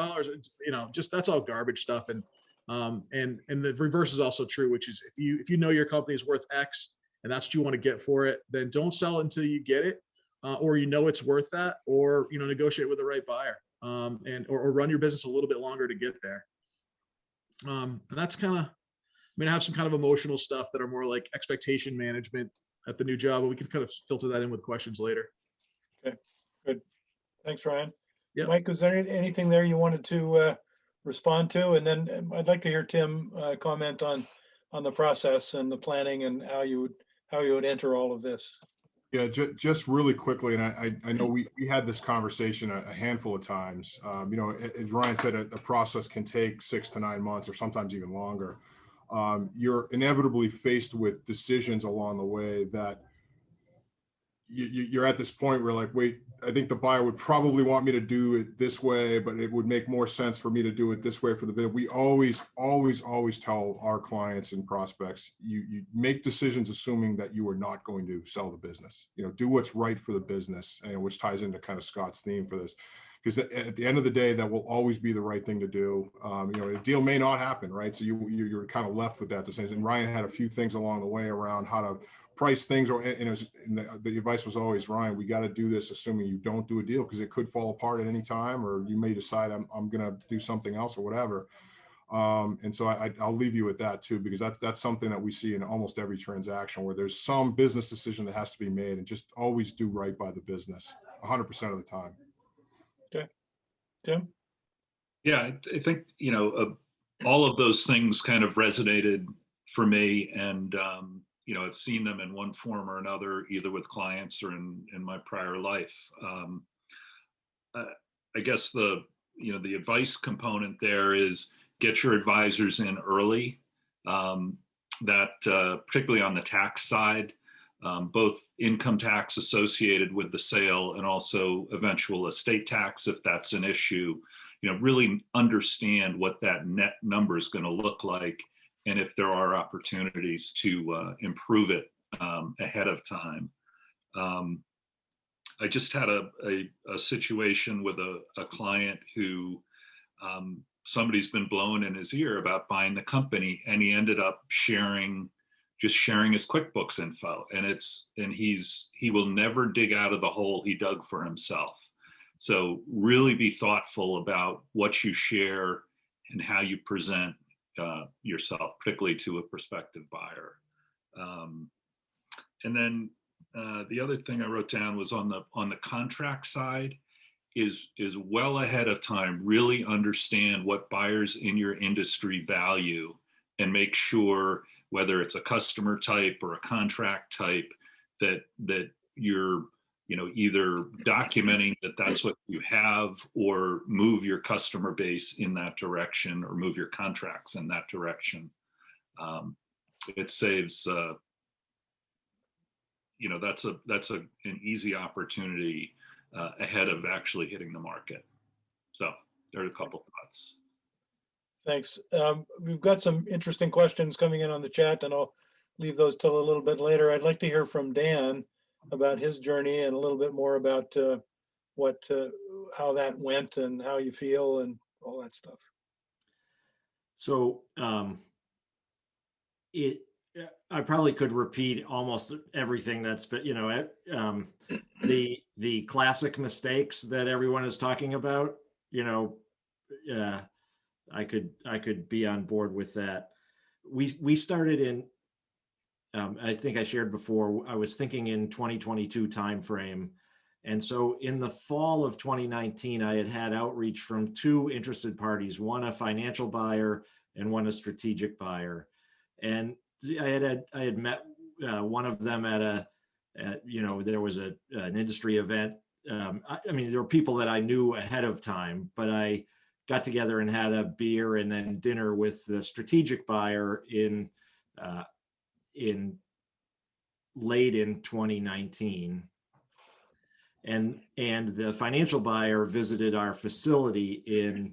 Just that's all garbage stuff. And the reverse is also true, which is if you know your company is worth X and that's what you want to get for it, then don't sell it until you get it, or it's worth that, or negotiate with the right buyer, or run your business a little bit longer to get there. And that's kind of, I have some kind of emotional stuff that are more like expectation management at the new job, but we can kind of filter that in with questions later. Okay, good. Thanks, Ryan. Yep. Mike, was there anything there you wanted to respond to? And then I'd like to hear Tim comment on the process and the planning and how you would enter all of this. Yeah, just really quickly, and I know we had this conversation a handful of times. As Ryan said, a process can take 6 to 9 months or sometimes even longer. You're inevitably faced with decisions along the way that you're at this point where, like, wait, I think the buyer would probably want me to do it this way, but it would make more sense for me to do it this way for the bid. We always tell our clients and prospects, you make decisions assuming that you are not going to sell the business. Do what's right for the business, and which ties into kind of Scott's theme for this. Because at the end of the day, that will always be the right thing to do. A deal may not happen, right? So you're kind of left with that decision. And Ryan had a few things along the way around how to price things, and the advice was always, Ryan, we got to do this assuming you don't do a deal, because it could fall apart at any time, or you may decide I'm going to do something else or whatever. And so I'll leave you with that too, because that's something that we see in almost every transaction where there's some business decision that has to be made, and just always do right by the business 100% of the time. Okay, Tim? Yeah, I think, all of those things kind of resonated for me, and, I've seen them in one form or another, either with clients or in my prior life. I guess the advice component there is get your advisors in early, that particularly on the tax side, both income tax associated with the sale and also eventual estate tax, if that's an issue, really understand what that net number is going to look like, and if there are opportunities to improve it ahead of time. I just had a situation with a client who somebody's been blowing in his ear about buying the company, and he ended up sharing his QuickBooks info, and he will never dig out of the hole he dug for himself. So really be thoughtful about what you share and how you present yourself, particularly to a prospective buyer. And then the other thing I wrote down was on the contract side is well ahead of time, really understand what buyers in your industry value, and make sure, whether it's a customer type or a contract type, that you're either documenting that that's what you have, or move your customer base in that direction, or move your contracts in that direction. It saves that's an easy opportunity ahead of actually hitting the market. So there are a couple thoughts. Thanks. We've got some interesting questions coming in on the chat, and I'll leave those till a little bit later. I'd like to hear from Dan about his journey and a little bit more about how that went and how you feel and all that stuff. So I probably could repeat almost everything that's been, the classic mistakes that everyone is talking about, I could be on board with that. We started in, I think I shared before, I was thinking in 2022 timeframe. And so in the fall of 2019, I had outreach from two interested parties, one a financial buyer and one a strategic buyer. And I had met one of them at there was an industry event. I mean, there were people that I knew ahead of time, but I got together and had a beer and then dinner with the strategic buyer in late in 2019. And the financial buyer visited our facility in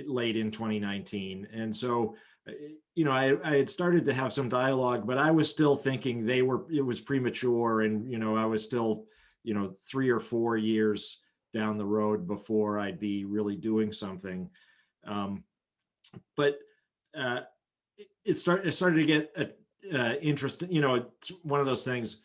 late in 2019. And so I had started to have some dialogue, but I was still thinking it was premature, and I was still 3 or 4 years down the road before I'd be really doing something. But it started to get interesting. It's one of those things.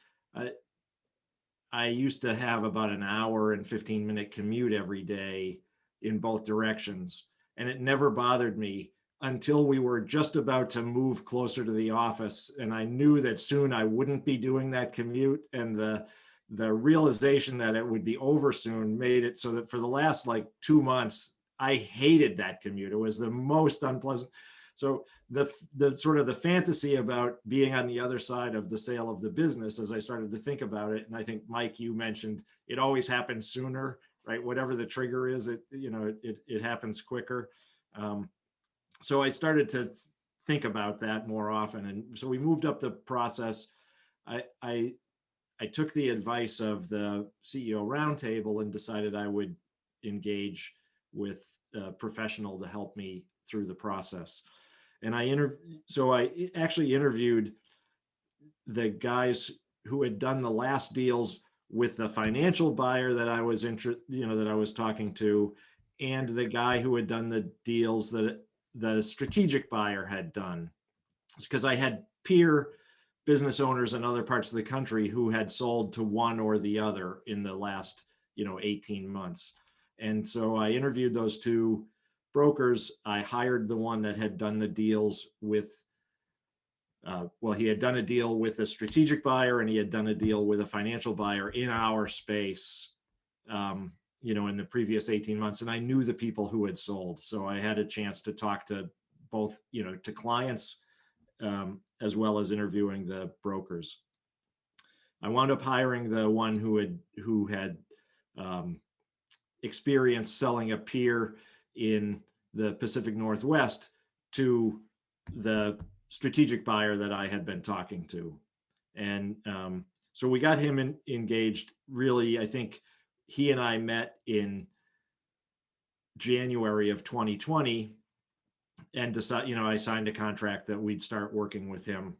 I used to have about an hour and 15-minute commute every day in both directions, and it never bothered me until we were just about to move closer to the office, and I knew that soon I wouldn't be doing that commute, and the realization that it would be over soon made it so that for the last 2 months, I hated that commute. It was the most unpleasant. So the sort of the fantasy about being on the other side of the sale of the business, as I started to think about it, and I think Mike, you mentioned it always happens sooner, right? Whatever the trigger is, it happens quicker. So I started to think about that more often, and so we moved up the process. I took the advice of the CEO roundtable and decided I would engage with a professional to help me through the process. And I actually interviewed the guys who had done the last deals with the financial buyer that I was that I was talking to, and the guy who had done the deals that the strategic buyer had done, because I had peer business owners in other parts of the country who had sold to one or the other in the last 18 months. And so I interviewed those two brokers. I hired the one that had done the deals with he had done a deal with a strategic buyer, and he had done a deal with a financial buyer in our space in the previous 18 months. And I knew the people who had sold. So I had a chance to talk to both, to clients, as well as interviewing the brokers. I wound up hiring the one who had experience selling a peer in the Pacific Northwest to the strategic buyer that I had been talking to. And so we got him engaged. Really, I think he and I met in January of 2020 and decided, I signed a contract that we'd start working with him.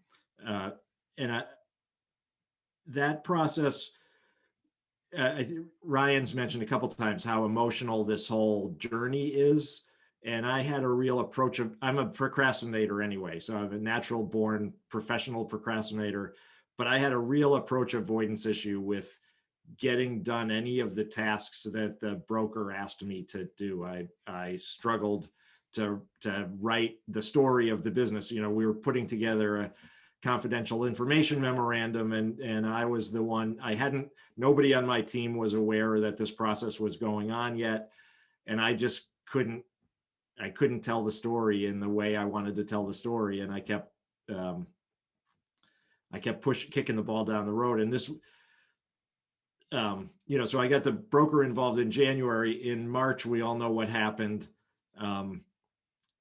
That process Ryan's mentioned a couple times how emotional this whole journey is. And I had a real approach of, I'm a procrastinator anyway, so I'm a natural born professional procrastinator, but I had a real approach avoidance issue with getting done any of the tasks that the broker asked me to do. I struggled to write the story of the business. You know, we were putting together a confidential information memorandum, and I was the one. Nobody on my team was aware that this process was going on yet, and I just couldn't tell the story in the way I wanted to tell the story, and I kept kicking the ball down the road. And this, so I got the broker involved in January. In March, we all know what happened.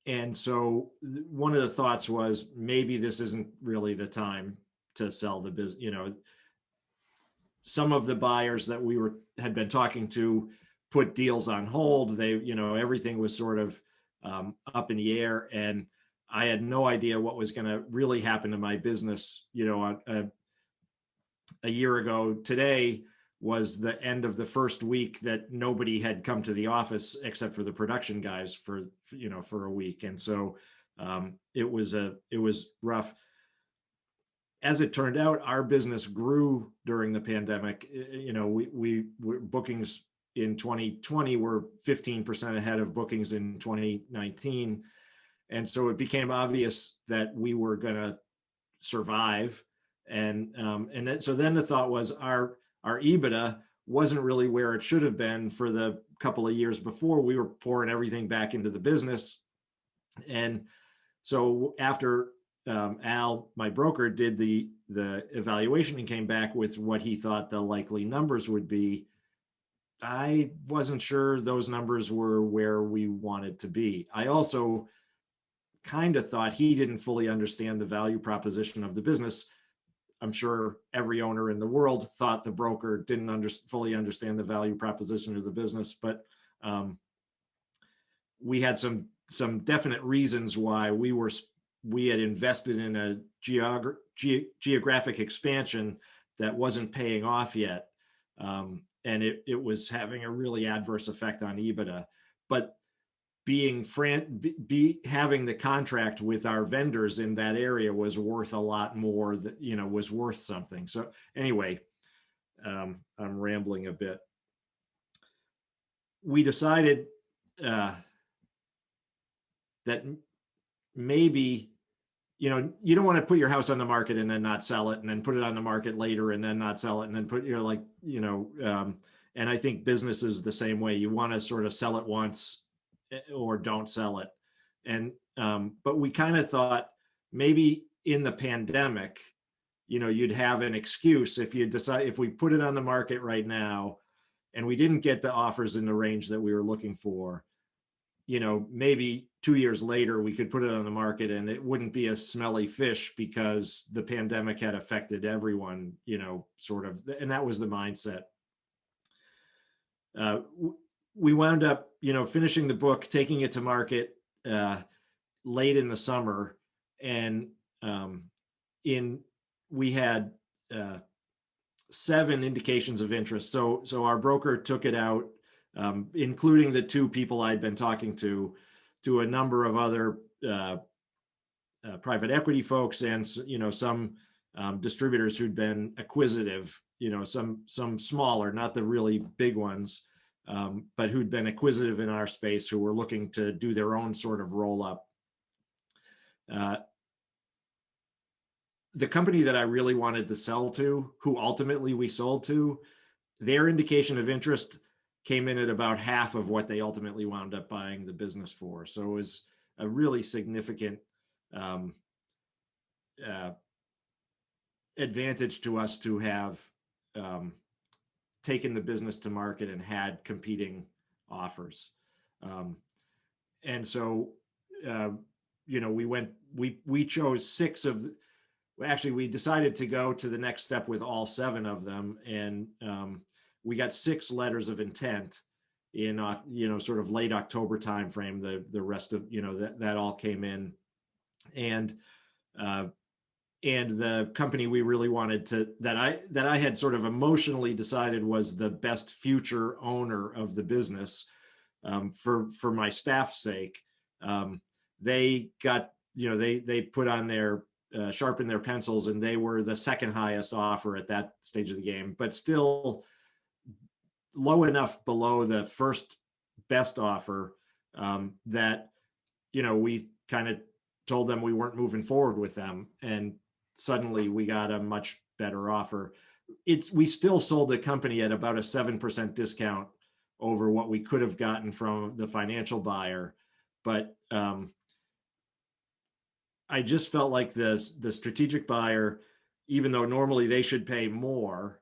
And so one of the thoughts was, maybe this isn't really the time to sell the business. You know, some of the buyers that we had been talking to put deals on hold. They, everything was sort of up in the air, and I had no idea what was going to really happen to my business. A year ago today was the end of the first week that nobody had come to the office except for the production guys for a week. And so it was rough. As it turned out, our business grew during the pandemic. We bookings in 2020 were 15% ahead of bookings in 2019. And so it became obvious that we were going to survive. And so then the thought was, our EBITDA wasn't really where it should have been for the couple of years before. We were pouring everything back into the business. And so after Al, my broker, did the evaluation and came back with what he thought the likely numbers would be, I wasn't sure those numbers were where we wanted to be. I also kind of thought he didn't fully understand the value proposition of the business. I'm sure every owner in the world thought the broker didn't fully understand the value proposition of the business, but we had some definite reasons why we had invested in a geographic expansion that wasn't paying off yet, and it was having a really adverse effect on EBITDA. But having the contract with our vendors in that area was worth a lot more, was worth something. So anyway, I'm rambling a bit. We decided that maybe, you don't want to put your house on the market and then not sell it, and then put it on the market later and then not sell it, and then and I think business is the same way. You want to sort of sell it once or don't sell it. And but we kind of thought maybe in the pandemic, you'd have an excuse if we put it on the market right now and we didn't get the offers in the range that we were looking for, maybe 2 years later we could put it on the market and it wouldn't be a smelly fish because the pandemic had affected everyone, sort of, and that was the mindset. We wound up, finishing the book, taking it to market late in the summer, and we had 7 indications of interest. So our broker took it out, including the 2 people I'd been talking to a number of other private equity folks, and some distributors who'd been acquisitive, some smaller, not the really big ones. But who'd been acquisitive in our space, who were looking to do their own sort of roll up. The company that I really wanted to sell to, who ultimately we sold to, their indication of interest came in at about half of what they ultimately wound up buying the business for. So it was a really significant advantage to us to have taken the business to market and had competing offers. And so, we chose 6 of, actually we decided to go to the next step with all 7 of them. And we got 6 letters of intent in, sort of late October timeframe. The rest of, that all came in. And and the company we really wanted to, that I had sort of emotionally decided was the best future owner of the business, for my staff's sake, they got, they put on their, sharpened their pencils, and they were the second highest offer at that stage of the game, but still low enough below the first best offer, that, we kind of told them we weren't moving forward with them, and suddenly we got a much better offer. We still sold the company at about a 7% discount over what we could have gotten from the financial buyer. But I just felt like the strategic buyer, even though normally they should pay more,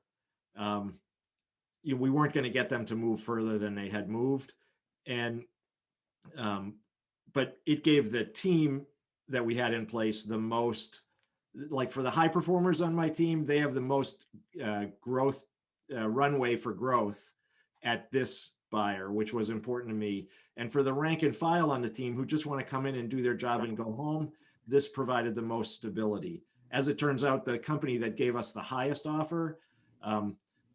we weren't going to get them to move further than they had moved. And but it gave the team that we had in place the most, like for the high performers on my team, they have the most growth runway for growth at this buyer, which was important to me. And for the rank and file on the team who just want to come in and do their job and go home, this provided the most stability. As it turns out, the company that gave us the highest offer,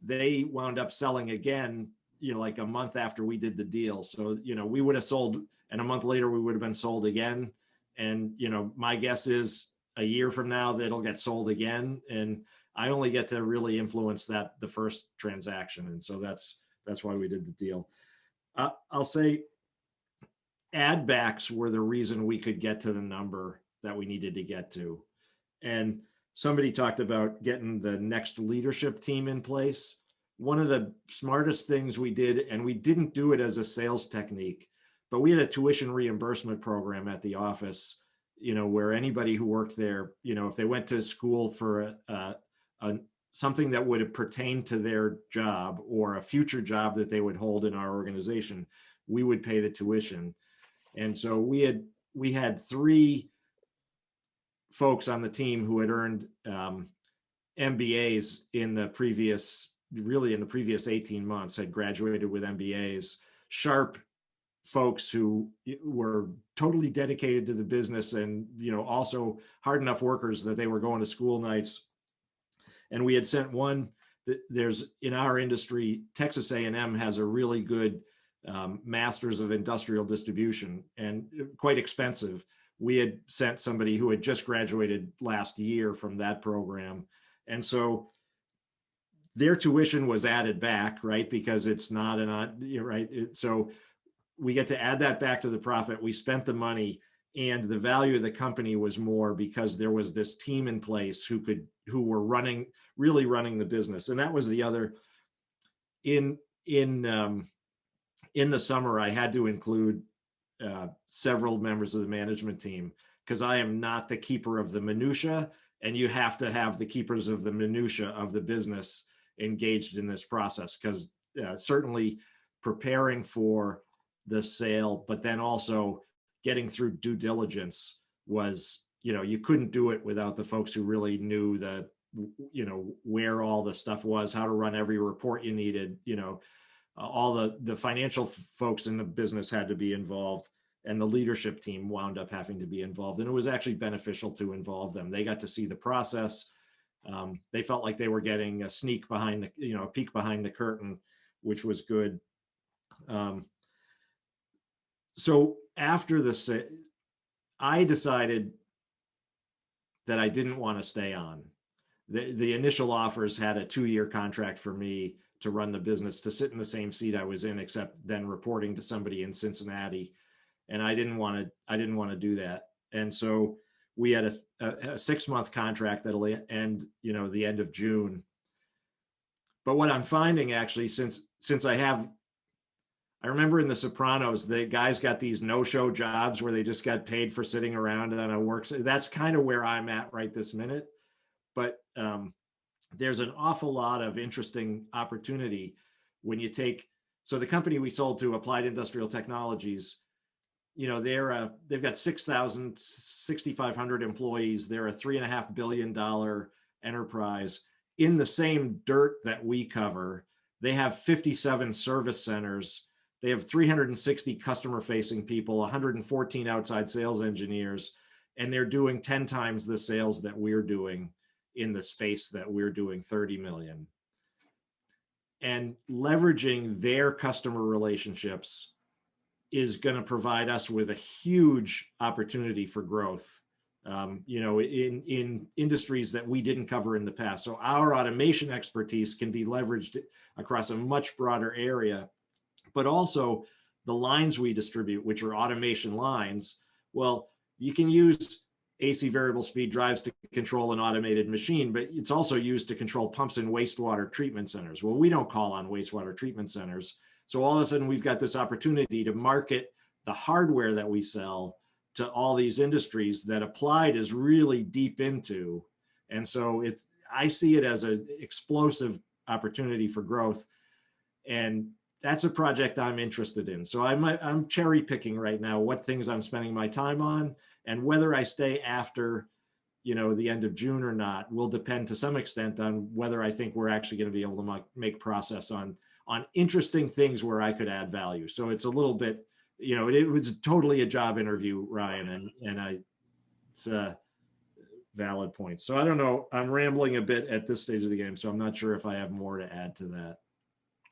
they wound up selling again, like a month after we did the deal. So, we would have sold, and a month later we would have been sold again. And, my guess is a year from now that'll get sold again. And I only get to really influence the first transaction. And so that's why we did the deal. I'll say add backs were the reason we could get to the number that we needed to get to. And somebody talked about getting the next leadership team in place. One of the smartest things we did, and we didn't do it as a sales technique, but we had a tuition reimbursement program at the office, where anybody who worked there, if they went to school for something that would have pertained to their job or a future job that they would hold in our organization, we would pay the tuition. And so we had 3 folks on the team who had earned MBAs in the previous 18 months, had graduated with MBAs, sharp folks who were totally dedicated to the business, and also hard enough workers that they were going to school nights. And we had sent one. There's, in our industry, Texas A&M has a really good masters of industrial distribution, and quite expensive. We had sent somebody who had just graduated last year from that program, and so their tuition was added back, right? Because it's not right. So we get to add that back to the profit. We spent the money, and the value of the company was more because there was this team in place who were really running the business. And that was the other, in the summer, I had to include several members of the management team, because I am not the keeper of the minutia, and you have to have the keepers of the minutia of the business engaged in this process, because certainly preparing for the sale, but then also getting through due diligence was, you couldn't do it without the folks who really knew where all the stuff was, how to run every report you needed, all the financial folks in the business had to be involved, and the leadership team wound up having to be involved. And it was actually beneficial to involve them. They got to see the process. They felt like they were getting a sneak behind a peek behind the curtain, which was good. So after I decided that I didn't want to stay on. The initial offers had a 2-year contract for me to run the business, to sit in the same seat I was in, except then reporting to somebody in Cincinnati. And I didn't want to do that. And so we had a 6-month contract that'll end, the end of June. But what I'm finding, actually, since I remember in The Sopranos, the guys got these no-show jobs where they just got paid for sitting around on a work. That's kind of where I'm at right this minute. But there's an awful lot of interesting opportunity when you so the company we sold to, Applied Industrial Technologies, they've got 6,500 employees. They're a $3.5 billion enterprise in the same dirt that we cover. They have 57 service centers. They have 360 customer facing people, 114 outside sales engineers. and they're doing 10 times the sales that we're doing in the space that we're doing 30 million. And leveraging their customer relationships is going to provide us with a huge opportunity for growth, in industries that we didn't cover in the past. So our automation expertise can be leveraged across a much broader area, but also the lines we distribute, which are automation lines. Well, you can use AC variable speed drives to control an automated machine, but it's also used to control pumps in wastewater treatment centers. Well, we don't call on wastewater treatment centers. So all of a sudden we've got this opportunity to market the hardware that we sell to all these industries that Applied is really deep into. And so I see it as an explosive opportunity for growth. And that's a project I'm interested in. So I'm cherry picking right now what things I'm spending my time on, and whether I stay after, the end of June or not will depend to some extent on whether I think we're actually going to be able to make progress on interesting things where I could add value. So it's a little bit, it was totally a job interview, Ryan, and it's a valid point. So I don't know, I'm rambling a bit at this stage of the game, so I'm not sure if I have more to add to that.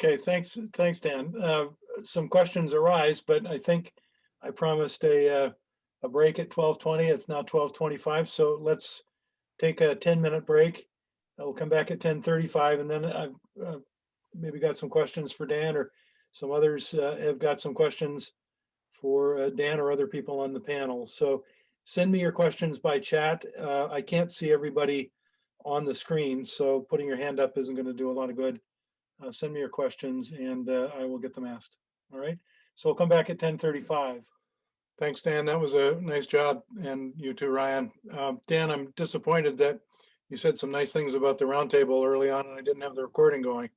Okay, thanks, Dan. Some questions arise, but I think I promised a break at 12:20. It's now 12:25, so let's take a 10-minute break. We'll come back at 10:35, and then I've maybe got some questions for Dan, or some others have got some questions for Dan or other people on the panel. So send me your questions by chat. I can't see everybody on the screen, so putting your hand up isn't going to do a lot of good. Send me your questions and I will get them asked. All right. So we'll come back at 10:35. Thanks, Dan. That was a nice job. And you too, Ryan. Dan, I'm disappointed that you said some nice things about the roundtable early on and I didn't have the recording going.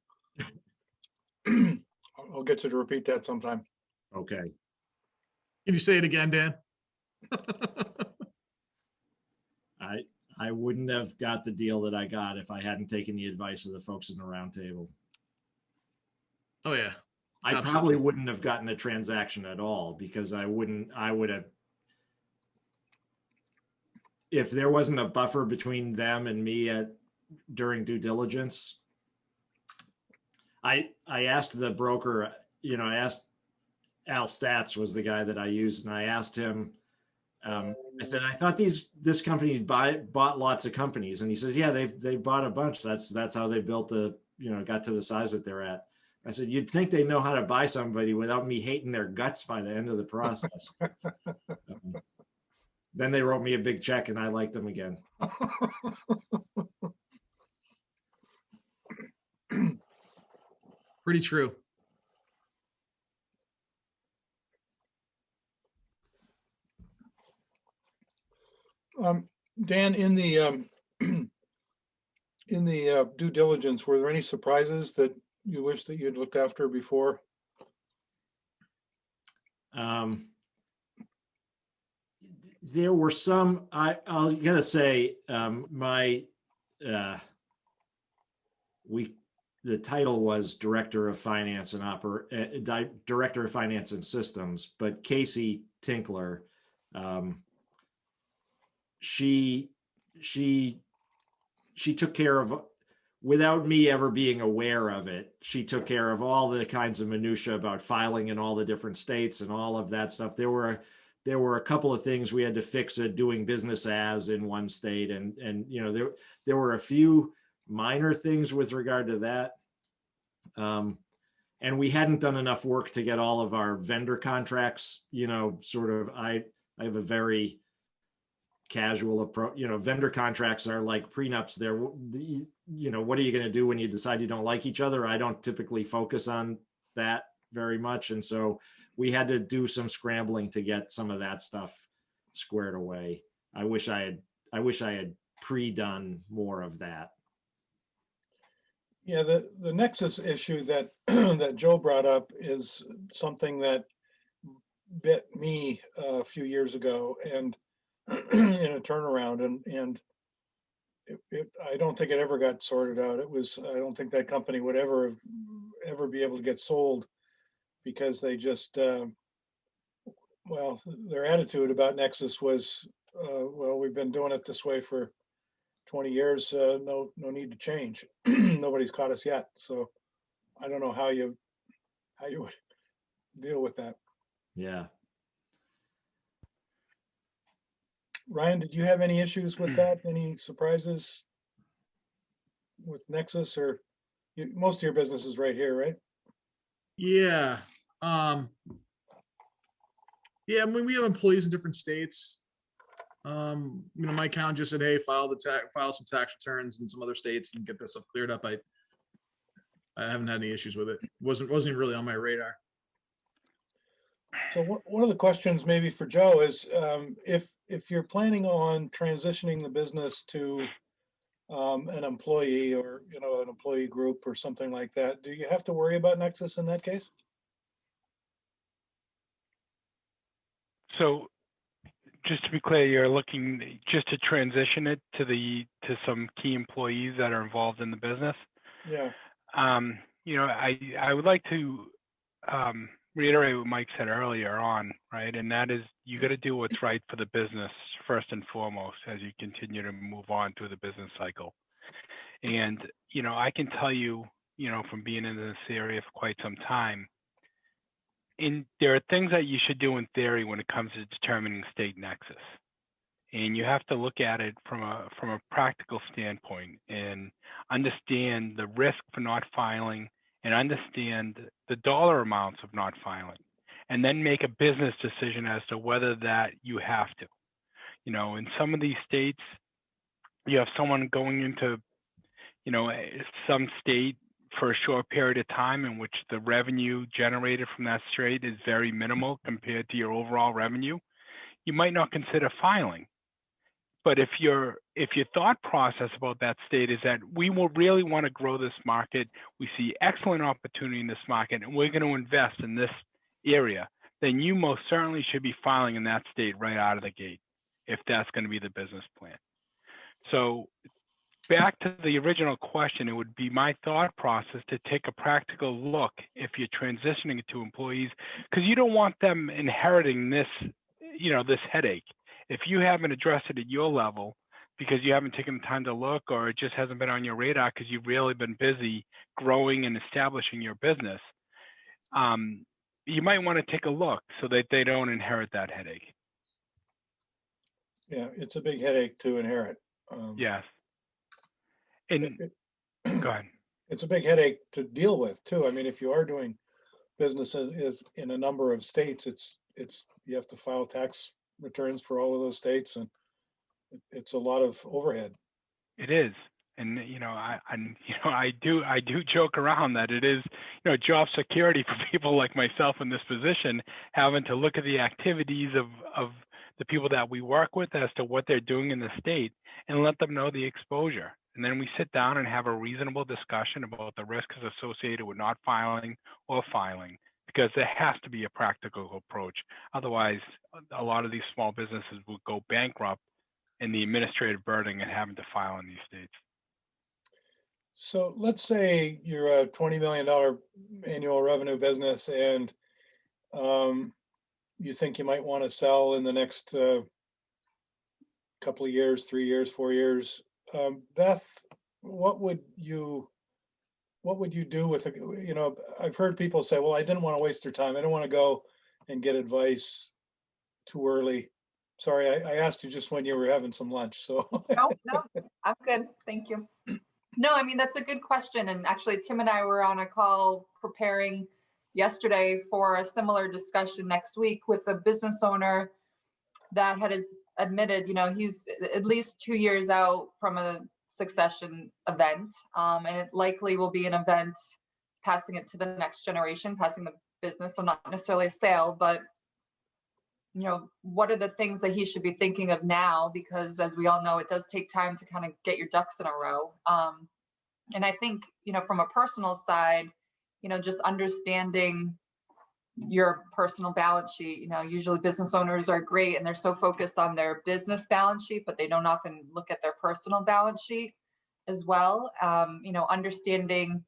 I'll get you to repeat that sometime. Okay. Can you say it again, Dan? I wouldn't have got the deal that I got if I hadn't taken the advice of the folks in the roundtable. Oh yeah. I probably wouldn't have gotten a transaction at all, because I would have, if there wasn't a buffer between them and me during due diligence. I asked the broker, I asked Al Stats was the guy that I used, and I asked him, I said, I thought this company bought lots of companies. And he says, yeah, they bought a bunch. That's how they built got to the size that they're at. I said, you'd think they know how to buy somebody without me hating their guts by the end of the process. Then they wrote me a big check and I liked them again. Pretty true. Dan, in the due diligence, were there any surprises that you wish that you'd looked after before? There were some. I'll gotta say, the title was Director of Finance and Director of Finance and Systems, but Casey Tinkler, she took care of, without me ever being aware of it, she took care of all the kinds of minutia about filing in all the different states and all of that stuff. There were a couple of things we had to fix at doing business as in one state, and there were a few minor things with regard to that. And we hadn't done enough work to get all of our vendor contracts, I have a very casual approach. Vendor contracts are like prenups. What are you going to do when you decide you don't like each other? I don't typically focus on that very much. And so we had to do some scrambling to get some of that stuff squared away. I wish I had pre-done more of that. Yeah, the Nexus issue that that Joe brought up is something that bit me a few years ago, and in a turnaround, and I don't think it ever got sorted out. I don't think that company would ever be able to get sold, because they just their attitude about Nexus was well, we've been doing it this way for 20 years. No need to change. Nobody's caught us yet. So I don't know how you would deal with that. Yeah. Ryan, did you have any issues with that? Any surprises with Nexus, or most of your business is right here, right? Yeah. Yeah, I mean, we have employees in different states. My accountant just said, hey, file some tax returns in some other states and get this stuff cleared up. I haven't had any issues with it. Wasn't even really on my radar. So one of the questions maybe for Joe is, if you're planning on transitioning the business to an employee, or, an employee group or something like that, do you have to worry about Nexus in that case? So just to be clear, you're looking just to transition it to some key employees that are involved in the business. Yeah. I would like to reiterate what Mike said earlier on, right? And that is, you got to do what's right for the business first and foremost as you continue to move on through the business cycle. And, I can tell you, from being in this area for quite some time, there are things that you should do in theory when it comes to determining state nexus. And you have to look at it from a practical standpoint and understand the risk for not filing and understand the dollar amounts of not filing, and then make a business decision as to whether that you have to. In some of these states, you have someone going into, some state for a short period of time in which the revenue generated from that state is very minimal compared to your overall revenue. You might not consider filing. But if your thought process about that state is that we will really want to grow this market, we see excellent opportunity in this market, and we're going to invest in this area, then you most certainly should be filing in that state right out of the gate, if that's going to be the business plan. So back to the original question, it would be my thought process to take a practical look if you're transitioning it to employees, because you don't want them inheriting this, this headache. If you haven't addressed it at your level because you haven't taken the time to look, or it just hasn't been on your radar because you've really been busy growing and establishing your business, you might want to take a look so that they don't inherit that headache. Yeah, it's a big headache to inherit. Yes. And go ahead. It's a big headache to deal with too. I mean, if you are doing business is in a number of states, you have to file tax returns for all of those states, and it's a lot of overhead. It is. And I do joke around that it is, job security for people like myself in this position, having to look at the activities of the people that we work with as to what they're doing in the state and let them know the exposure. And then we sit down and have a reasonable discussion about the risks associated with not filing or filing, because there has to be a practical approach. Otherwise, a lot of these small businesses will go bankrupt in the administrative burden and having to file in these states. So let's say you're a $20 million annual revenue business, and you think you might want to sell in the next couple of years, 3 years, 4 years. Beth, what would you do with it? I've heard people say, well, I didn't want to waste their time. I don't want to go and get advice too early. Sorry, I asked you just when you were having some lunch. So No, I'm good. Thank you. No, I mean, that's a good question. And actually, Tim and I were on a call preparing yesterday for a similar discussion next week with a business owner that has admitted, he's at least 2 years out from a succession event. And it likely will be an event passing it to the next generation, passing the business. So not necessarily a sale, but what are the things that he should be thinking of now? Because as we all know, it does take time to kind of get your ducks in a row. And I think, from a personal side, just understanding your personal balance sheet. Usually business owners are great and they're so focused on their business balance sheet, but they don't often look at their personal balance sheet as well. Understanding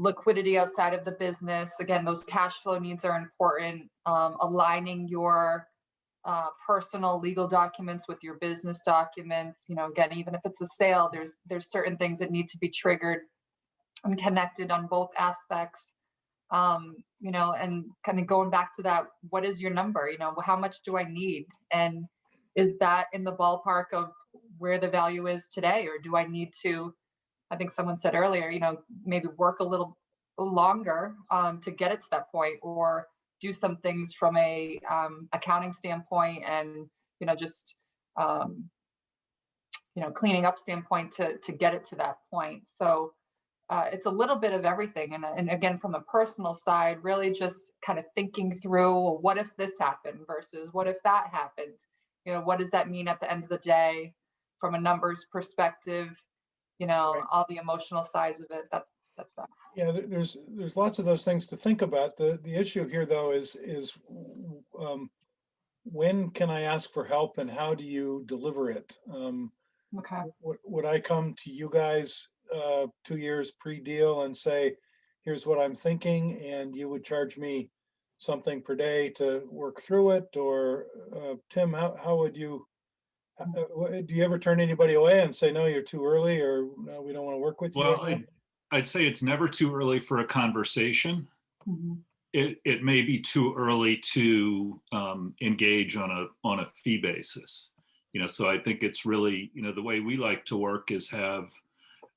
liquidity outside of the business. Again, those cash flow needs are important. Aligning your personal legal documents with your business documents. You know, again, even if it's a sale, there's certain things that need to be triggered and connected on both aspects. You know, and kind of going back to that, what is your number? You know, how much do I need? And is that in the ballpark of where the value is today? Or do I need to, I think someone said earlier, you know, maybe work a little longer to get it to that point, or do some things from a accounting standpoint and, you know, just, you know, cleaning up standpoint to get it to that point. So it's a little bit of everything. And again, from a personal side, really just kind of thinking through, well, what if this happened versus what if that happened? You know, what does that mean at the end of the day from a numbers perspective? You know, Right. all the emotional sides of it, that stuff. Yeah, there's lots of those things to think about. The issue here, though, is when can I ask for help and how do you deliver it? Okay. Would I come to you guys 2 years pre-deal and say, here's what I'm thinking, and you would charge me something per day to work through it? Or Tim, how would you, do you ever turn anybody away and say, no, you're too early, or no, we don't want to work with you? Well, right now? I'd say it's never too early for a conversation. Mhm. It may be too early to engage on a fee basis. You know, so I think it's really, you know, the way we like to work is have,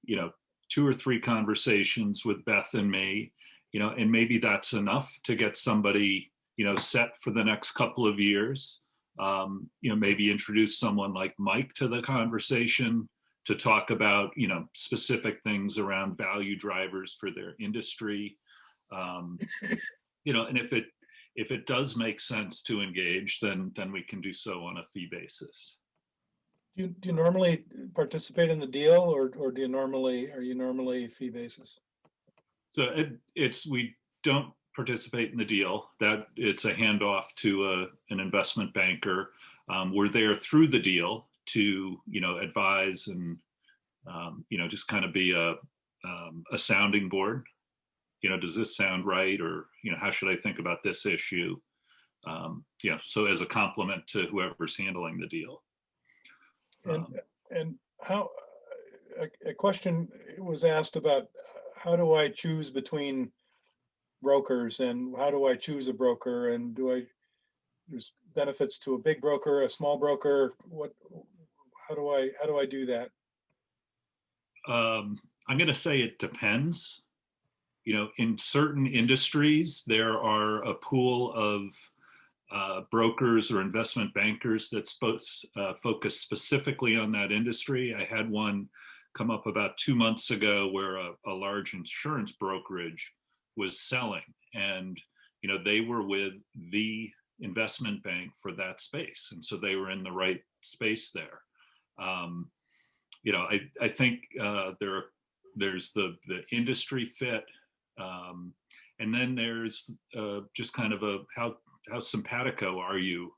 you know, 2 or 3 conversations with Beth and me, you know, and maybe that's enough to get somebody, you know, set for the next couple of years. You know, maybe introduce someone like Mike to the conversation to talk about, you know, specific things around value drivers for their industry. You know, and if it does make sense to engage, then we can do so on a fee basis. Do you normally participate in the deal, or are you normally fee basis? So we don't participate in the deal. That it's a handoff to an investment banker. We're there through the deal to, you know, advise and, you know, just kind of be a sounding board. You know, does this sound right? Or, you know, how should I think about this issue? You know, so as a complement to whoever's handling the deal. And how, a question was asked about how do I choose between brokers, and how do I choose a broker, and there's benefits to a big broker, a small broker, how do I do that? I'm going to say it depends. You know, in certain industries, there are a pool of brokers or investment bankers that focus specifically on that industry. I had one come up about 2 months ago where a large insurance brokerage was selling, and, you know, they were with the investment bank for that space. And so they were in the right space there. You know, I think there's the industry fit. And then there's just kind of how simpatico are you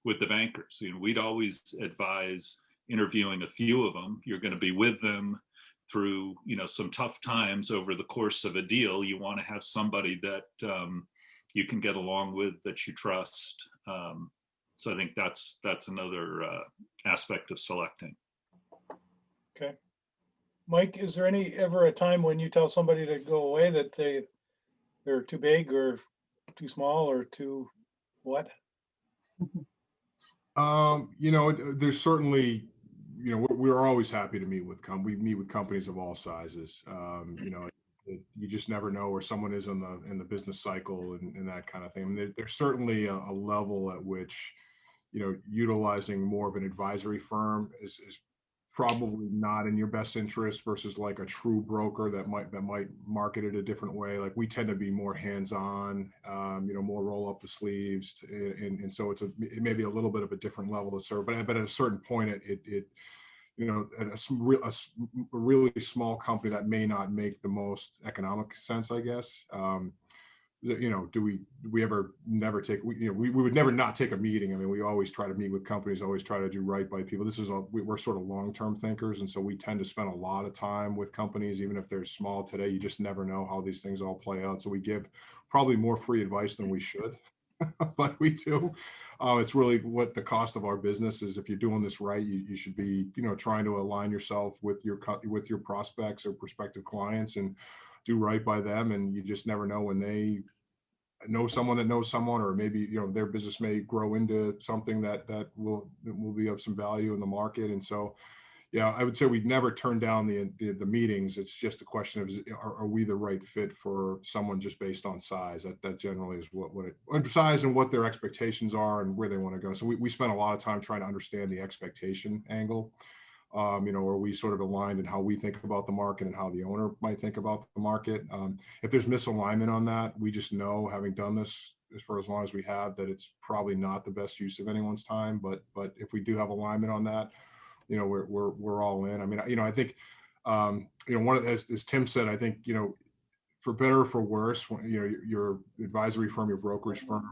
with the bankers? You know, we'd always advise interviewing a few of them. You're going to be with them through, you know, some tough times over the course of a deal. You want to have somebody that you can get along with, that you trust. So I think that's another aspect of selecting. Okay. Mike, is there ever a time when you tell somebody to go away that they're too big or too small or too what? You know, there's certainly, you know, we're always happy to meet with we meet with companies of all sizes. You know, you just never know where someone is in the business cycle and that kind of thing. I mean, there's certainly a level at which, you know, utilizing more of an advisory firm is probably not in your best interest versus like a true broker that might market it a different way. Like we tend to be more hands-on, you know, more roll up the sleeves, and so it may be a little bit of a different level to serve. But at a certain point, it you know, at a really small company that may not make the most economic sense, I guess. You know, do we ever never take, you know, we would never not take a meeting. I mean, we always try to meet with companies, always try to do right by people. We're sort of long-term thinkers. And so we tend to spend a lot of time with companies, even if they're small today. You just never know how these things all play out. So we give probably more free advice than we should. but we do. It's really what the cost of our business is. If you're doing this right, you should be, trying to align yourself with your prospects or prospective clients and do right by them. And you just never know when they know someone that knows someone, or maybe, their business may grow into something that will be of some value in the market. And so, yeah, I would say we'd never turn down the meetings. It's just a question of, are we the right fit for someone just based on size? That generally is what size and what their expectations are and where they want to go. So we spend a lot of time trying to understand the expectation angle. Are we sort of aligned in how we think about the market and how the owner might think about the market? If there's misalignment on that, we just know, having done this for as long as we have, that it's probably not the best use of anyone's time. But if we do have alignment on that, we're all in. I mean, I think, one of, as Tim said, I think, for better or for worse, your advisory firm, your brokerage firm,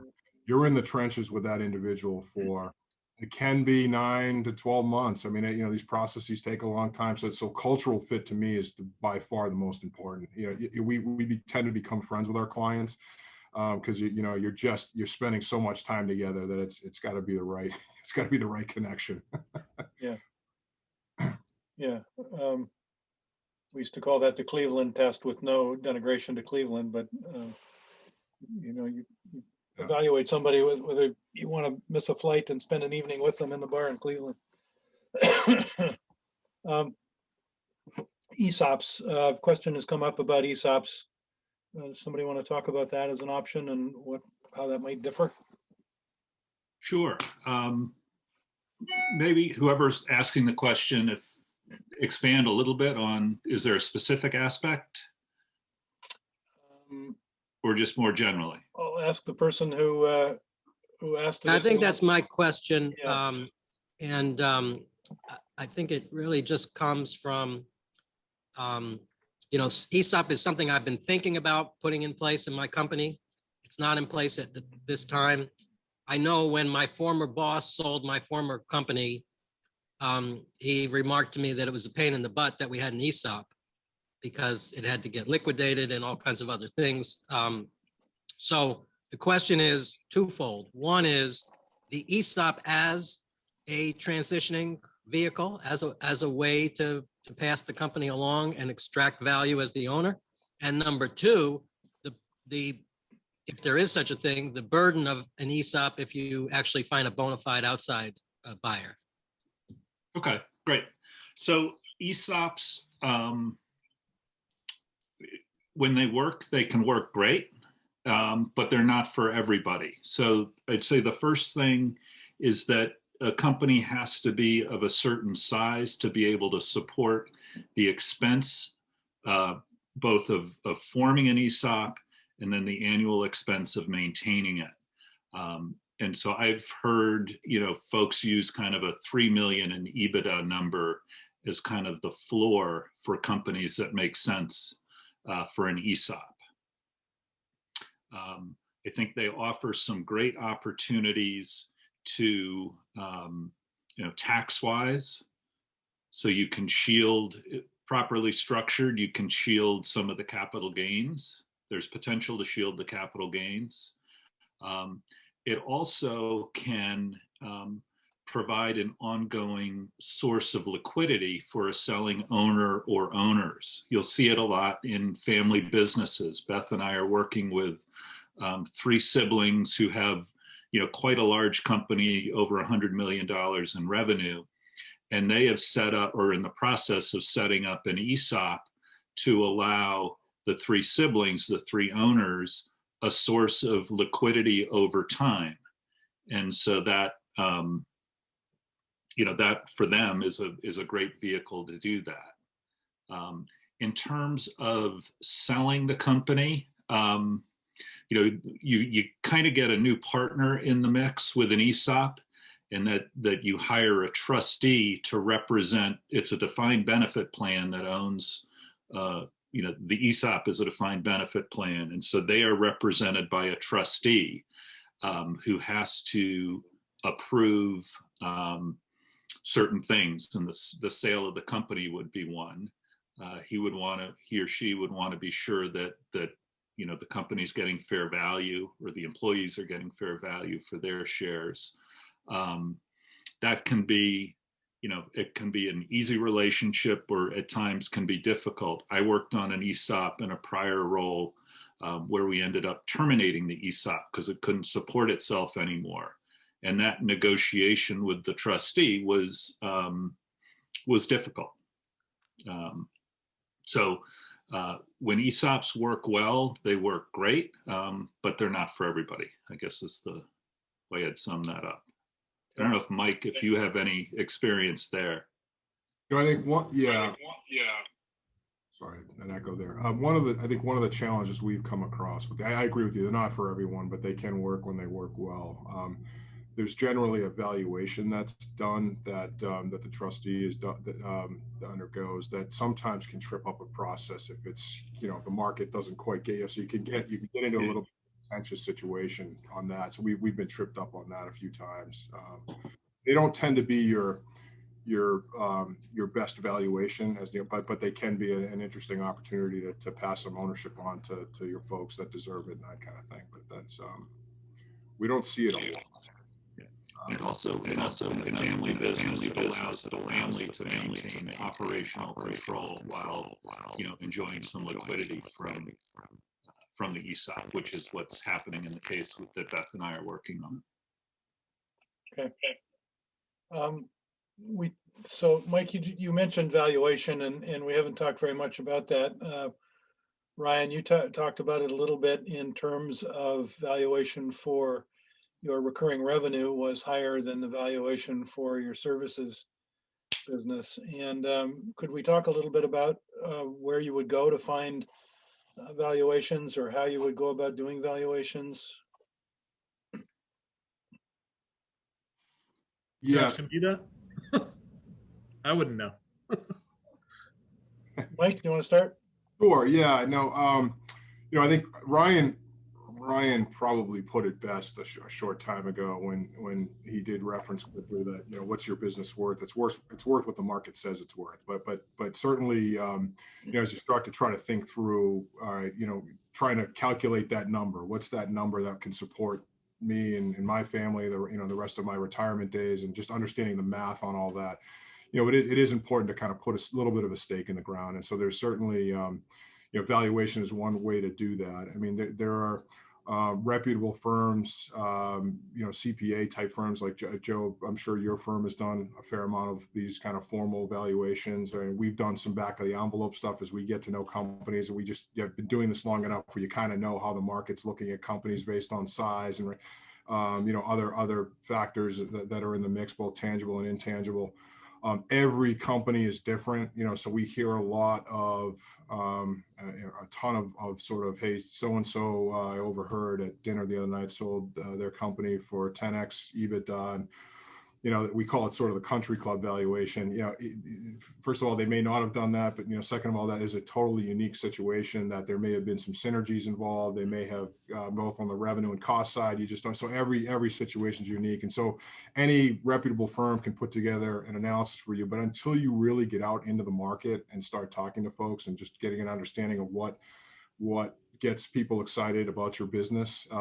you're in the trenches with that individual for, it can be 9 to 12 months. I mean, these processes take a long time. So cultural fit to me is by far the most important. We tend to become friends with our clients because you're spending so much time together that it's got to be the right connection. Yeah. Yeah. We used to call that the Cleveland test, with no denigration to Cleveland, but you evaluate somebody with whether you want to miss a flight and spend an evening with them in the bar in Cleveland. Esops, question has come up about Esops. Does somebody want to talk about that as an option and how that might differ? Sure. Maybe whoever's asking the question, if expand a little bit on, is there a specific aspect or just more generally? I'll ask the person who asked it. I think that's my question. Yeah. I think it really just comes from, ESOP is something I've been thinking about putting in place in my company. It's not in place at this time. I know when my former boss sold my former company, he remarked to me that it was a pain in the butt that we had an ESOP because it had to get liquidated and all kinds of other things. So the question is twofold. One is the ESOP as a transitioning vehicle, as a way to pass the company along and extract value as the owner. And number two, if there is such a thing, the burden of an ESOP if you actually find a bona fide outside buyer. Okay, great. So ESOPs, when they work, they can work great, but they're not for everybody. So I'd say the first thing is that a company has to be of a certain size to be able to support the expense, both of forming an ESOP and then the annual expense of maintaining it. And so I've heard, folks use kind of a 3 million in EBITDA number as kind of the floor for companies that make sense for an ESOP. I think they offer some great opportunities to, tax-wise. So you can shield, properly structured, you can shield some of the capital gains. There's potential to shield the capital gains. It also can provide an ongoing source of liquidity for a selling owner or owners. You'll see it a lot in family businesses. Beth and I are working with 3 siblings who have, quite a large company, over $100 million in revenue. And they have set up, or in the process of setting up, an ESOP to allow the 3 siblings, the 3 owners, a source of liquidity over time. And so that, that for them is a great vehicle to do that. In terms of selling the company, you kind of get a new partner in the mix with an ESOP, and that you hire a trustee to represent. It's a defined benefit plan that owns, the ESOP is a defined benefit plan. And so they are represented by a trustee who has to approve certain things. And the sale of the company would be one. He or she would want to be sure that the company's getting fair value, or the employees are getting fair value for their shares. That can be, it can be an easy relationship, or at times can be difficult. I worked on an ESOP in a prior role where we ended up terminating the ESOP because it couldn't support itself anymore. And that negotiation with the trustee was difficult. So when ESOPs work well, they work great, but they're not for everybody, I guess is the way I'd sum that up. I don't know if Mike, if you have any experience there. I think sorry, an echo there. I think one of the challenges we've come across, I agree with you, they're not for everyone, but they can work when they work well. There's generally a valuation that's done that the trustee is done, undergoes, that sometimes can trip up a process if it's, the market doesn't quite get you. So you can get into a little bit contentious situation on that. So we've been tripped up on that a few times. They don't tend to be your best valuation, but they can be an interesting opportunity to pass some ownership on to your folks that deserve it and that kind of thing. But that's we don't see it a lot. And also in a family business, it allows the family to maintain operational control while enjoying some liquidity from the ESOP, which is what's happening in the case that Beth and I are working on. Okay. So Mike, you mentioned valuation, and we haven't talked very much about that. Ryan, you talked about it a little bit in terms of valuation for your recurring revenue was higher than the valuation for your services business. And could we talk a little bit about where you would go to find valuations, or how you would go about doing valuations? Yes. Can do that. I wouldn't know. Mike, do you want to start? Sure. Yeah. No. I think Ryan probably put it best a short time ago when he did reference quickly that what's your business worth? It's worth what the market says it's worth. But certainly as you start to try to think through, trying to calculate that number. What's that number that can support me and my family, the rest of my retirement days, and just understanding the math on all that. It is important to kind of put a little bit of a stake in the ground. And so there's certainly valuation is one way to do that. I mean, there are reputable firms, CPA type firms like Joe. I'm sure your firm has done a fair amount of these kind of formal valuations. And we've done some back of the envelope stuff as we get to know companies, and we just have been doing this long enough where you kind of know how the market's looking at companies based on size and other factors that are in the mix, both tangible and intangible. Every company is different, so we hear a lot of a ton of sort of, hey, so-and-so I overheard at dinner the other night sold their company for 10x EBITDA, and we call it sort of the country club valuation. First of all, they may not have done that, but second of all, that is a totally unique situation that there may have been some synergies involved. They may have both on the revenue and cost side. You just don't. So every situation is unique, and so any reputable firm can put together an analysis for you. But until you really get out into the market and start talking to folks and just getting an understanding of what gets people excited about your business, I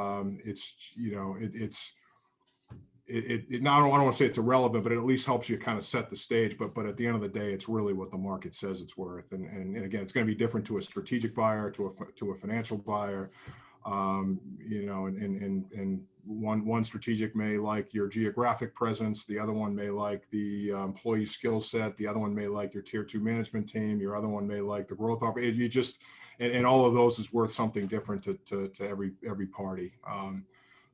don't want to say it's irrelevant, but it at least helps you kind of set the stage. But at the end of the day, it's really what the market says it's worth. And again, it's going to be different to a strategic buyer, to a financial buyer. And one strategic may like your geographic presence. The other one may like the employee skill set. The other one may like your tier 2 management team. Your other one may like the growth opportunity. You just, and all of those is worth something different to every party.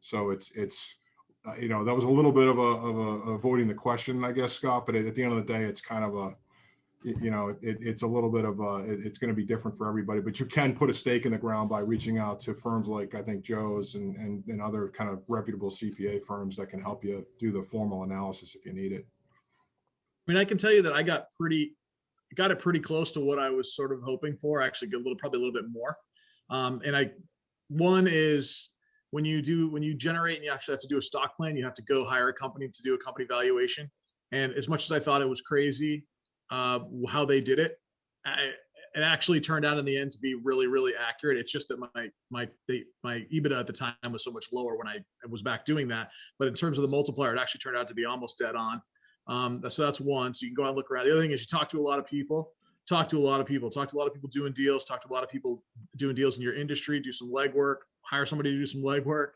So it's that was a little bit of a avoiding the question, I guess, Scott, but at the end of the day, it's kind of it's a little bit of it's going to be different for everybody, but you can put a stake in the ground by reaching out to firms like, I think, Joe's and other kind of reputable CPA firms that can help you do the formal analysis if you need it. I mean, I can tell you that I got it pretty close to what I was sort of hoping for, actually probably a little bit more. One is, when you generate and you actually have to do a stock plan, you have to go hire a company to do a company valuation. And as much as I thought it was crazy how they did it, it actually turned out in the end to be really, really accurate. It's just that my EBITDA at the time was so much lower when I was back doing that. But in terms of the multiplier, it actually turned out to be almost dead on. So that's one. So you can go out and look around. The other thing is you talk to a lot of people, talk to a lot of people doing deals, talk to a lot of people doing deals in your industry, do some legwork, hire somebody to do some legwork,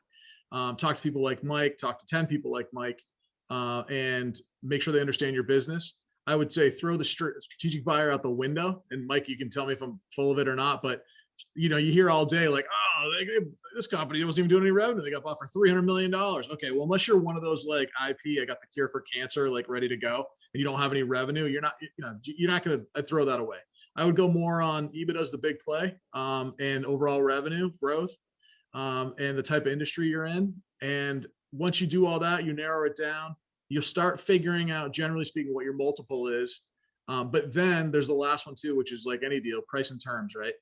talk to people like Mike, talk to 10 people like Mike, and make sure they understand your business. I would say throw the strategic buyer out the window. And Mike, you can tell me if I'm full of it or not, but you hear all day like, oh, this company wasn't even doing any revenue. They got bought for $300 million. Okay, well, unless you're one of those like IP, I got the cure for cancer, like ready to go, and you don't have any revenue, you're not going to throw that away. I would go more on EBITDA as the big play, and overall revenue growth, and the type of industry you're in. And once you do all that, you narrow it down. You'll start figuring out, generally speaking, what your multiple is. But then there's the last one too, which is like any deal, price and terms, right?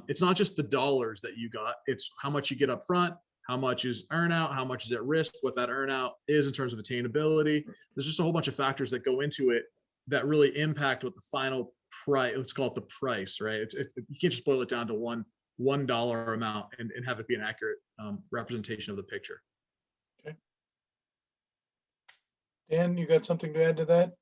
It's not just the dollars that you got, it's how much you get up front, how much is earnout, how much is at risk, what that earnout is in terms of attainability. There's just a whole bunch of factors that go into it that really impact what the final price, let's call it the price, right? You can't just boil it down to $1 amount and have it be an accurate representation of the picture. Okay. Dan, you got something to add to that?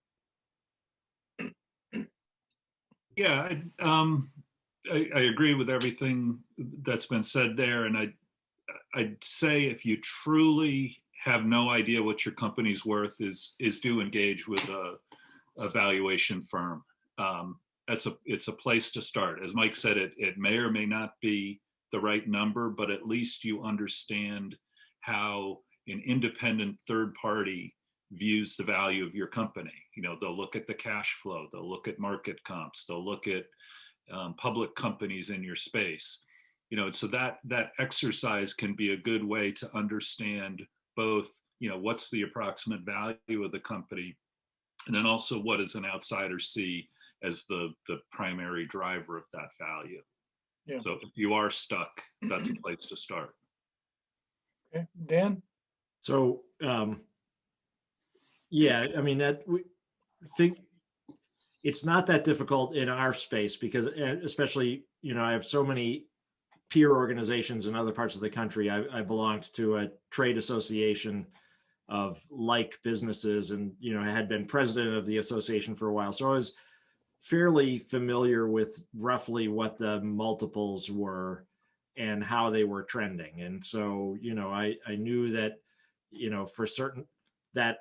Yeah, I agree with everything that's been said there. And I'd say if you truly have no idea what your company's worth is do engage with a valuation firm. It's a place to start. As Mike said, it may or may not be the right number, but at least you understand how an independent third party views the value of your company. They'll look at the cash flow, they'll look at market comps, they'll look at public companies in your space. So that exercise can be a good way to understand both, what's the approximate value of the company, and then also what does an outsider see as the primary driver of that value. Yeah. So if you are stuck, that's a place to start. Okay, Dan? So, yeah, I mean, it's not that difficult in our space because especially, I have so many peer organizations in other parts of the country. I belonged to a trade association of like businesses and, I had been president of the association for a while. So I was fairly familiar with roughly what the multiples were and how they were trending. And so, I knew that, for certain that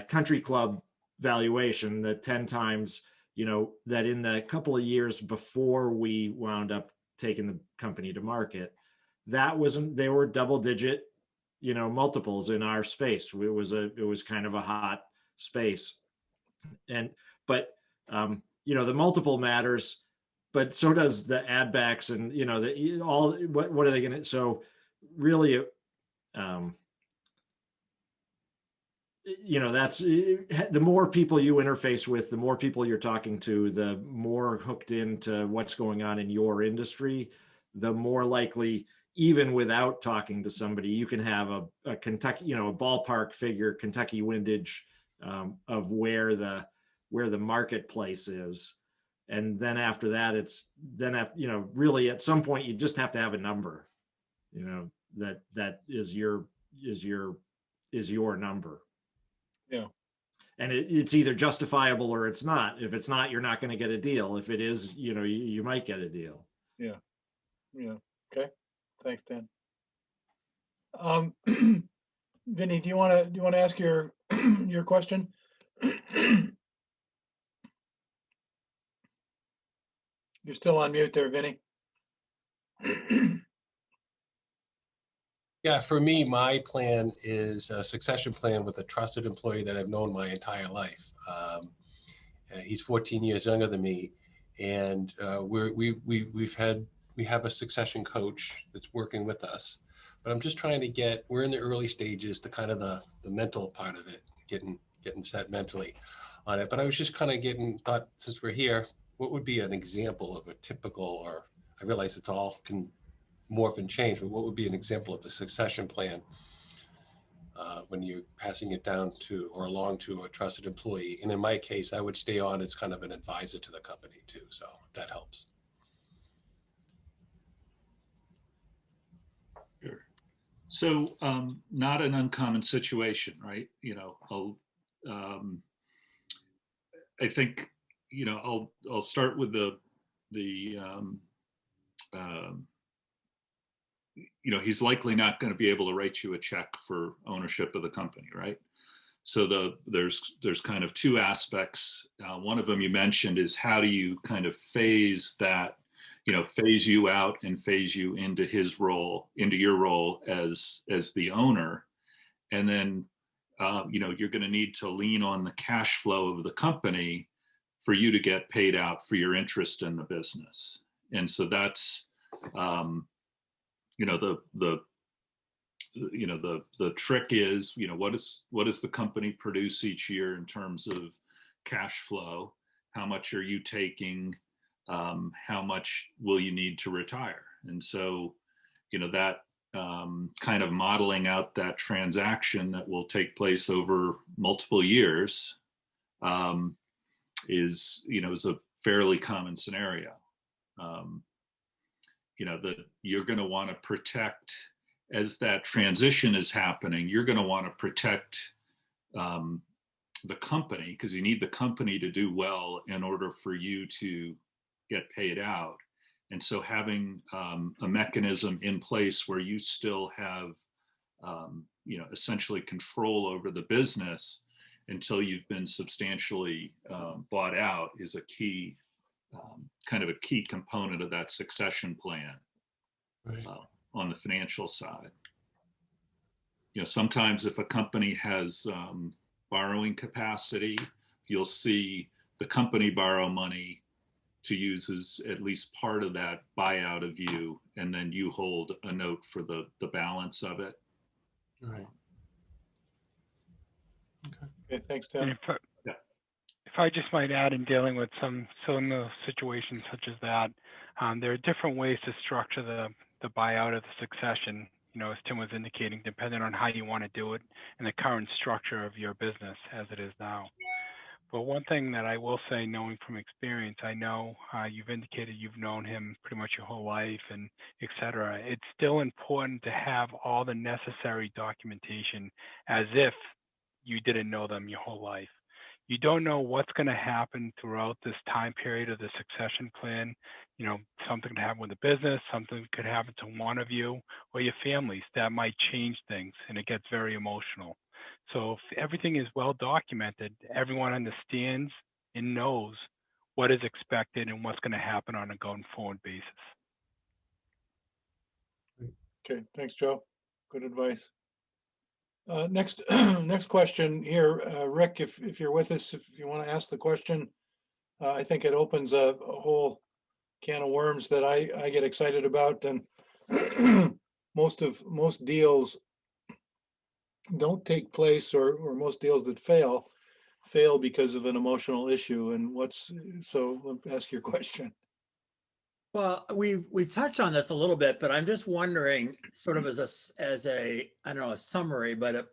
country club valuation, the 10 times, that in the couple of years before we wound up taking the company to market, they were double digit, multiples in our space. It was kind of a hot space. But the multiple matters, but so does the add backs and, what are they going to, so really, that's the more people you interface with, the more people you're talking to, the more hooked into what's going on in your industry, the more likely, even without talking to somebody, you can have a Kentucky, a ballpark figure, Kentucky windage of where the marketplace is. And then after that, really at some point you just have to have a number, that is your number. Yeah. And it's either justifiable or it's not. If it's not, you're not going to get a deal. If it is, you might get a deal. Yeah. Yeah. Okay. Thanks, Dan. Vinny, do you want to ask your question? You're still on mute there, Vinny. Yeah, for me, my plan is a succession plan with a trusted employee that I've known my entire life. He's 14 years younger than me, and we have a succession coach that's working with us. But I'm just trying to we're in the early stages, to kind of the mental part of it, getting set mentally on it. But I was just kind of thought, since we're here, what would be an example of a typical, or I realize it's all can morph and change, but what would be an example of a succession plan when you're passing it down to or along to a trusted employee? And in my case, I would stay on as kind of an advisor to the company too, so that helps. So not an uncommon situation, right? I think, I'll start with he's likely not going to be able to write you a check for ownership of the company, right? So there's kind of two aspects. One of them you mentioned is how do you kind of phase that, phase you out and phase you into your role as the owner. And then, you're going to need to lean on the cash flow of the company for you to get paid out for your interest in the business. And so that's, the trick is, what does the company produce each year in terms of cash flow? How much are you taking? How much will you need to retire? And so, that kind of modeling out that transaction that will take place over multiple years is a fairly common scenario. That you're going to want to protect as that transition is happening. You're going to want to protect the company, because you need the company to do well in order for you to get paid out. And so having a mechanism in place where you still have essentially control over the business until you've been substantially bought out is a key kind of a key component of that succession plan. Right. On the financial side. Sometimes if a company has borrowing capacity, you'll see the company borrow money to use as at least part of that buyout of you, and then you hold a note for the balance of it. Right. Okay, thanks, And Tim. if I just might add, in dealing with some similar situations such as that, there are different ways to structure the buyout of the succession, as Tim was indicating, depending on how you want to do it and the current structure of your business as it is now. But one thing that I will say, knowing from experience, I know you've indicated you've known him pretty much your whole life and et cetera. It's still important to have all the necessary documentation as if you didn't know them your whole life. You don't know what's going to happen throughout this time period of the succession plan. Something could happen with the business, something could happen to one of you or your families that might change things, and it gets very emotional. So if everything is well documented, everyone understands and knows what is expected and what's going to happen on a going forward basis. Okay, thanks, Joe. Good advice. Next question here, Rick, if you're with us, if you want to ask the question, I think it opens a whole can of worms that I get excited about, and most deals don't take place, or most deals that fail because of an emotional issue. And so let me ask your question. Well, we've touched on this a little bit, but I'm just wondering, sort of as a I don't know, a summary, but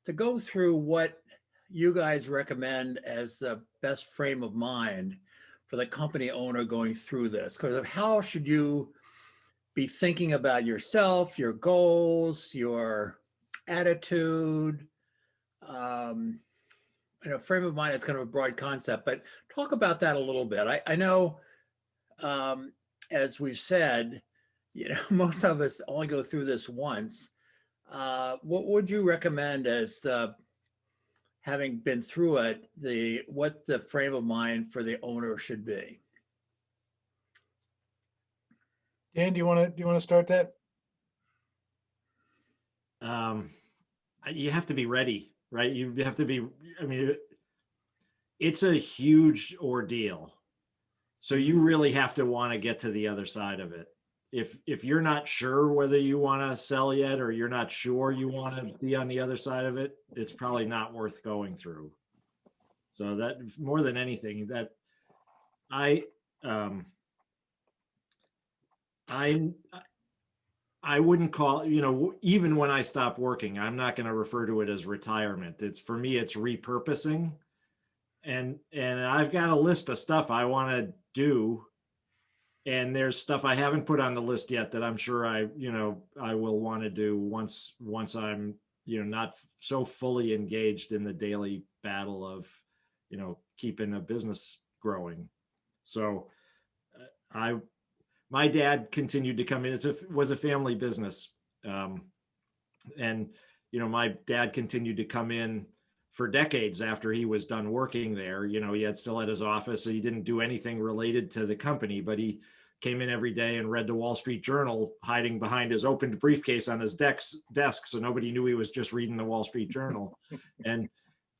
to go through what you guys recommend as the best frame of mind for the company owner going through this, because of how should you be thinking about yourself, your goals, your attitude. Frame of mind is kind of a broad concept, but talk about that a little bit. I know. As we've said, most of us only go through this once. What would you recommend as having been through it, what the frame of mind for the owner should be? Dan, do you want to start that? You have to be ready, right? You have to be, it's a huge ordeal. So you really have to want to get to the other side of it. If you're not sure whether you want to sell yet, or you're not sure you want to be on the other side of it, it's probably not worth going through. So that, more than anything, that I wouldn't call, even when I stop working, I'm not going to refer to it as retirement. For me, it's repurposing. And I've got a list of stuff I want to do. and there's stuff I haven't put on the list yet that I'm sure I will want to do once I'm, not not fully engaged in the daily battle of, keeping a business growing. So my dad continued to come in. It was a family business. And, my dad continued to come in for decades after he was done working there. He still had his office, so he didn't do anything related to the company, but he came in every day and read the Wall Street Journal, hiding behind his opened briefcase on his desk, so nobody knew he was just reading the Wall Street Journal. And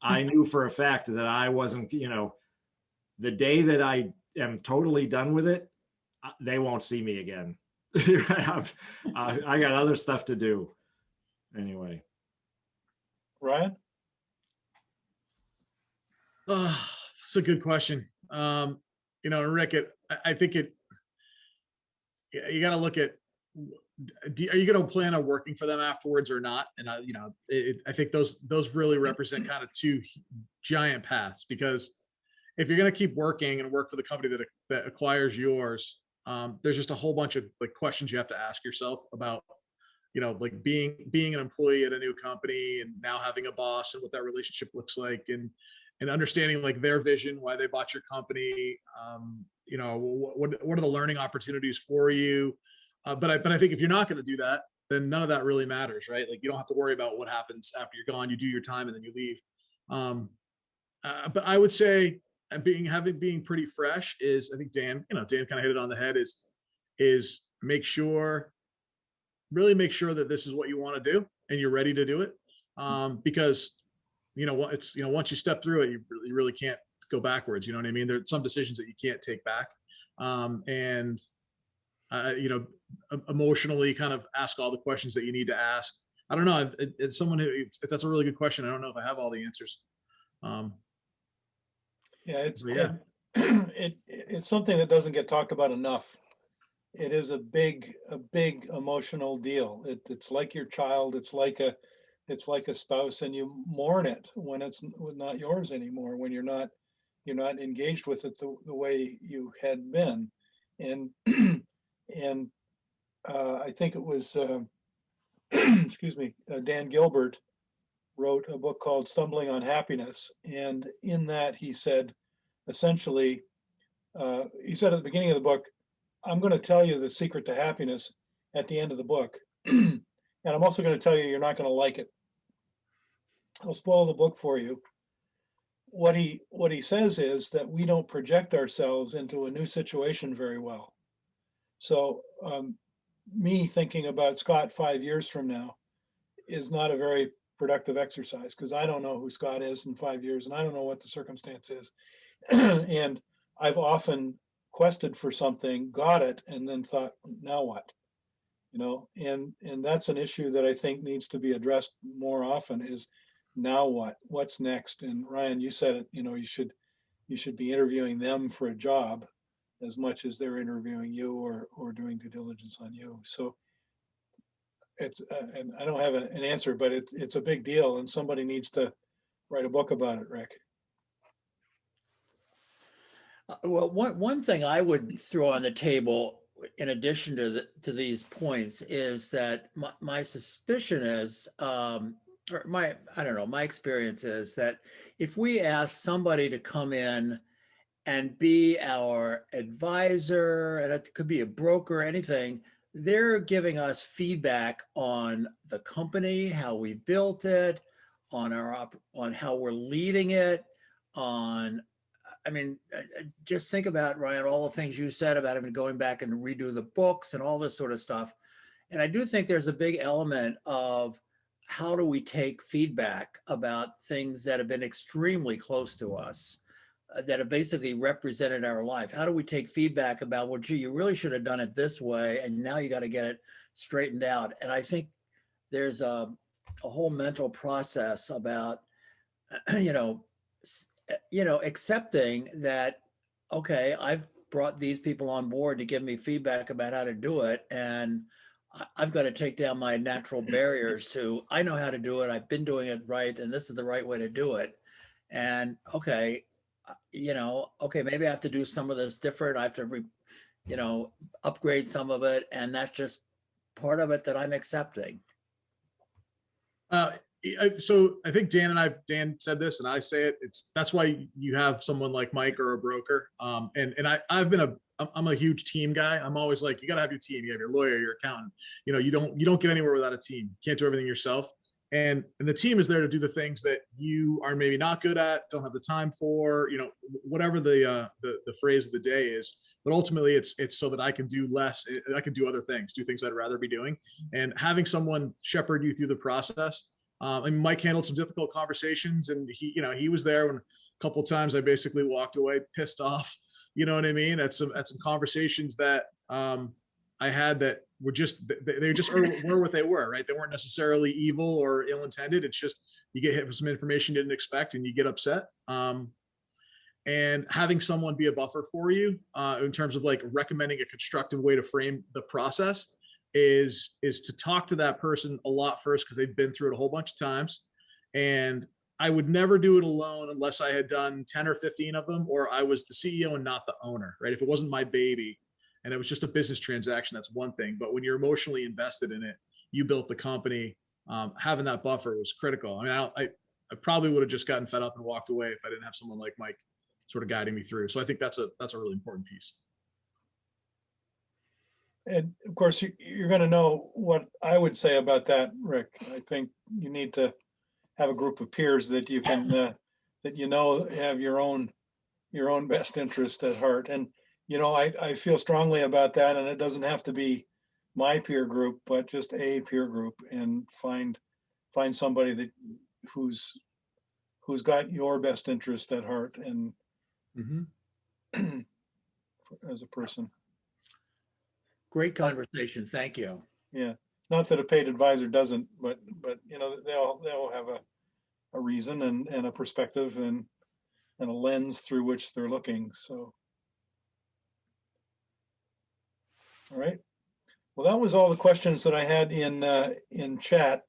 I knew for a fact that I wasn't, the day that I am totally done with it, they won't see me again. I got other stuff to do. Anyway. Ryan? It's a good question. Rick, I think you got to look at, are you going to plan on working for them afterwards or not? And I think those really represent kind of two giant paths, because if you're going to keep working and work for the company that acquires yours, there's just a whole bunch of questions you have to ask yourself about, being an employee at a new company and now having a boss and what that relationship looks like, and understanding their vision, why they bought your company. What are the learning opportunities for you? But I think if you're not going to do that, then none of that really matters, right? You don't have to worry about what happens after you're gone. You do your time and then you leave. But I would say, being pretty fresh is, I think Dan kind of hit it on the head, is really make sure that this is what you want to do and you're ready to do it. Because once you step through it, you really can't go backwards. You know what I mean? There are some decisions that you can't take back. Emotionally kind of ask all the questions that you need to ask. I don't know. It's someone if that's a really good question. I don't know if I have all the answers. It's something that doesn't get talked about enough. It is a big emotional deal. It's like your child. It's like a spouse, and you mourn it when it's not yours anymore, when you're not engaged with it the way you had been. And I think it was excuse me, Dan Gilbert wrote a book called Stumbling on Happiness, and in that he said, essentially, he said at the beginning of the book, I'm going to tell you the secret to happiness at the end of the book. And I'm also going to tell you you're not going to like it. I'll spoil the book for you. What he says is that we don't project ourselves into a new situation very well. So me thinking about Scott 5 years from now is not a very productive exercise, because I don't know who Scott is in 5 years, and I don't know what the circumstance is. And I've often quested for something, got it, and then thought, now what? And that's an issue that I think needs to be addressed more often, is now what? What's next? And Ryan, you said it, you should be interviewing them for a job as much as they're interviewing you or doing due diligence on you. So it's, and I don't have an answer, but it's a big deal, and somebody needs to write a book about it, Rick. Well, one thing I would throw on the table, in addition to these points, is that my suspicion is, or my experience is that if we ask somebody to come in and be our advisor, and it could be a broker, anything, they're giving us feedback on the company, how we built it, on how we're leading it, just think about, Ryan, all the things you said about even going back and redo the books and all this sort of stuff. And I do think there's a big element of how do we take feedback about things that have been extremely close to us, that have basically represented our life. How do we take feedback about, well, gee, you really should have done it this way, and now you got to get it straightened out. And I think there's a whole mental process about, accepting that, okay, I've brought these people on board to give me feedback about how to do it, and I've got to take down my natural barriers to, I know how to do it, I've been doing it right, and this is the right way to do it. And okay, maybe I have to do some of this different. I have to you know, upgrade some of it, and that's just part of it that I'm accepting. So I think Dan said this, and I say it. That's why you have someone like Mike or a broker. I'm a huge team guy. I'm always like, you got to have your team. You have your lawyer, your accountant. You know, you don't get anywhere without a team. You can't do everything yourself. And the team is there to do the things that you are maybe not good at, don't have the time for, you know, whatever the phrase of the day is. But ultimately, it's so that I can do less. I can do other things, do things I'd rather be doing. And having someone shepherd you through the process. I mean, Mike handled some difficult conversations, and he was there when a couple of times I basically walked away pissed off. You know what I mean? At some conversations that I had that were just were what they were, right? They weren't necessarily evil or ill-intended. It's just you get hit with some information you didn't expect and you get upset. And having someone be a buffer for you in terms of like recommending a constructive way to frame the process is to talk to that person a lot first, because they've been through it a whole bunch of times. And I would never do it alone unless I had done 10 or 15 of them, or I was the CEO and not the owner, right? If it wasn't my baby and it was just a business transaction, that's one thing. But when you're emotionally invested in it, you built the company, having that buffer was critical. I mean, I probably would have just gotten fed up and walked away if I didn't have someone like Mike sort of guiding me through. So I think that's a really important piece. And of course, you're going to know what I would say about that, Rick. I think you need to have a group of peers that you can, that have your own best interest at heart. And I feel strongly about that, and it doesn't have to be my peer group, but just a peer group, and find somebody that who's got your best interest at heart, and as a person. Great conversation. Thank you. Yeah, not that a paid advisor doesn't, but they'll have a reason and a perspective and a lens through which they're looking. So, all right. Well, that was all the questions that I had in chat.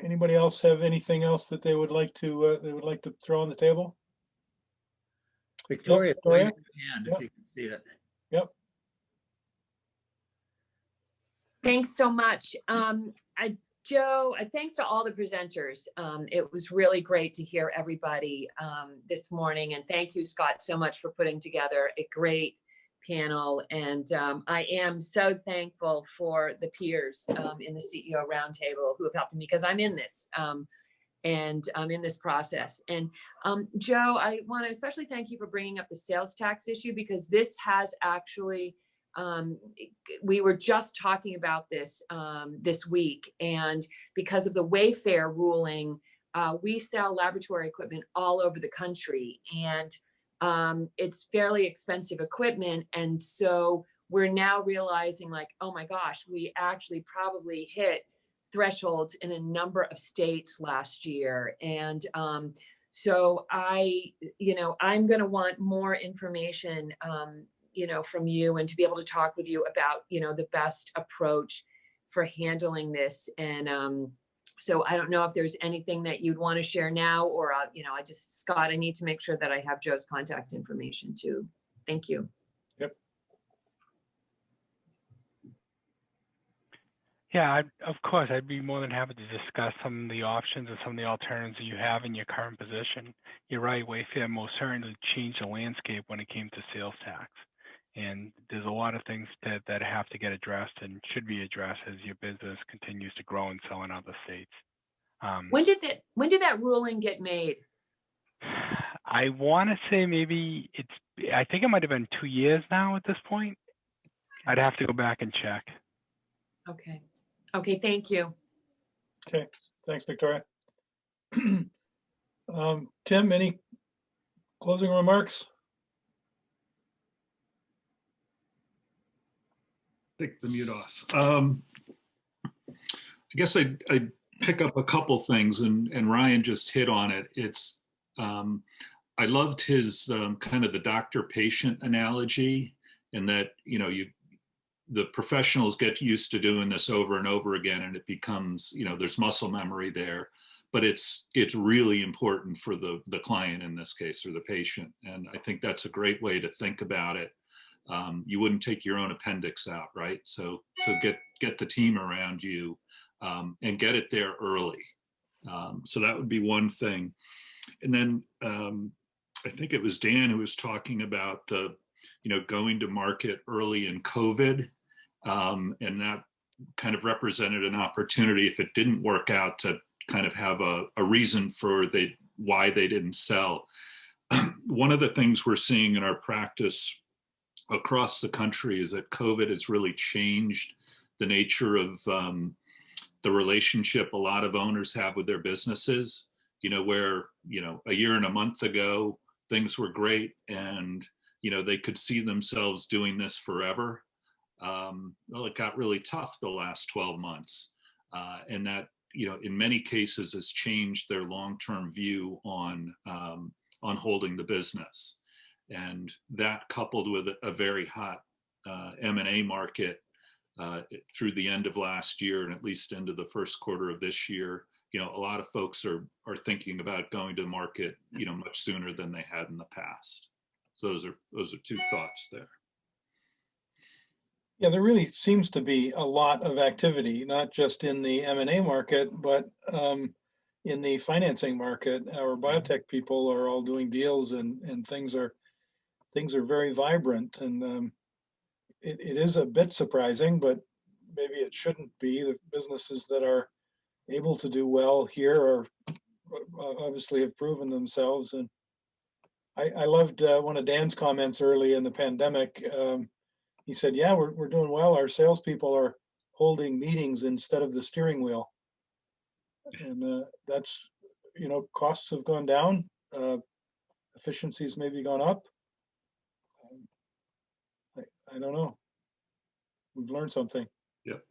Anybody else have anything else that they would like to throw on the table? Victoria, Victoria? wave your hand if you can see it. Yep. Thanks so much. Joe, thanks to all the presenters. It was really great to hear everybody this morning. And thank you, Scott, so much for putting together a great panel. And I am so thankful for the peers in the CEO Roundtable who have helped me, because I'm in this and I'm in this process. And Joe, I want to especially thank you for bringing up the sales tax issue, because this has actually we were just talking about this this week, and because of the Wayfair ruling, we sell laboratory equipment all over the country, and it's fairly expensive equipment. And so we're now realizing, like, oh my gosh, we actually probably hit thresholds in a number of states last year. And so I'm going to want more information from you, and to be able to talk with you about, the best approach for handling this. And so I don't know if there's anything that you'd want to share now, or, Scott, I need to make sure that I have Joe's contact information too. Thank you. Yep. Yeah, of course, I'd be more than happy to discuss some of the options and some of the alternatives that you have in your current position. You're right, Wayfair most certainly changed the landscape when it came to sales tax. And there's a lot of things that have to get addressed and should be addressed as your business continues to grow and sell in other states. When did that ruling get made? I want to say maybe I think it might have been 2 years now at this point. I'd have to go back and check. Okay. Okay, thank you. Okay, thanks, Victoria. Tim, any closing remarks? Take the mute off. I guess I'd pick up a couple things, and Ryan just hit on it. It's I loved his kind of the doctor-patient analogy, in that the professionals get used to doing this over and over again, and it becomes there's muscle memory there, but it's really important for the client in this case, or the patient, and I think that's a great way to think about it. You wouldn't take your own appendix out, right? So get the team around you and get it there early. So that would be one thing. And then I think it was Dan who was talking about the, going to market early in COVID, and that kind of represented an opportunity, if it didn't work out, to kind of have a reason for why they didn't sell. One of the things we're seeing in our practice across the country is that COVID has really changed the nature of the relationship a lot of owners have with their businesses, where, a year and a month ago, things were great and, they could see themselves doing this forever. Well, it got really tough the last 12 months. And that, in many cases has changed their long-term view on holding the business. And that, coupled with a very hot M&A market through the end of last year and at least into the first quarter of this year, a lot of folks are thinking about going to the market, much sooner than they had in the past. So those are two thoughts there. Yeah, there really seems to be a lot of activity, not just in the M&A market, but in the financing market. Our biotech people are all doing deals, and things are very vibrant. And it is a bit surprising, but maybe it shouldn't be. The businesses that are able to do well here are obviously have proven themselves. And I loved one of Dan's comments early in the pandemic. He said, yeah, we're doing well. Our salespeople are holding meetings instead of the steering wheel. And that's, costs have gone down. Efficiencies maybe gone up. I don't know. We've learned something. Yep.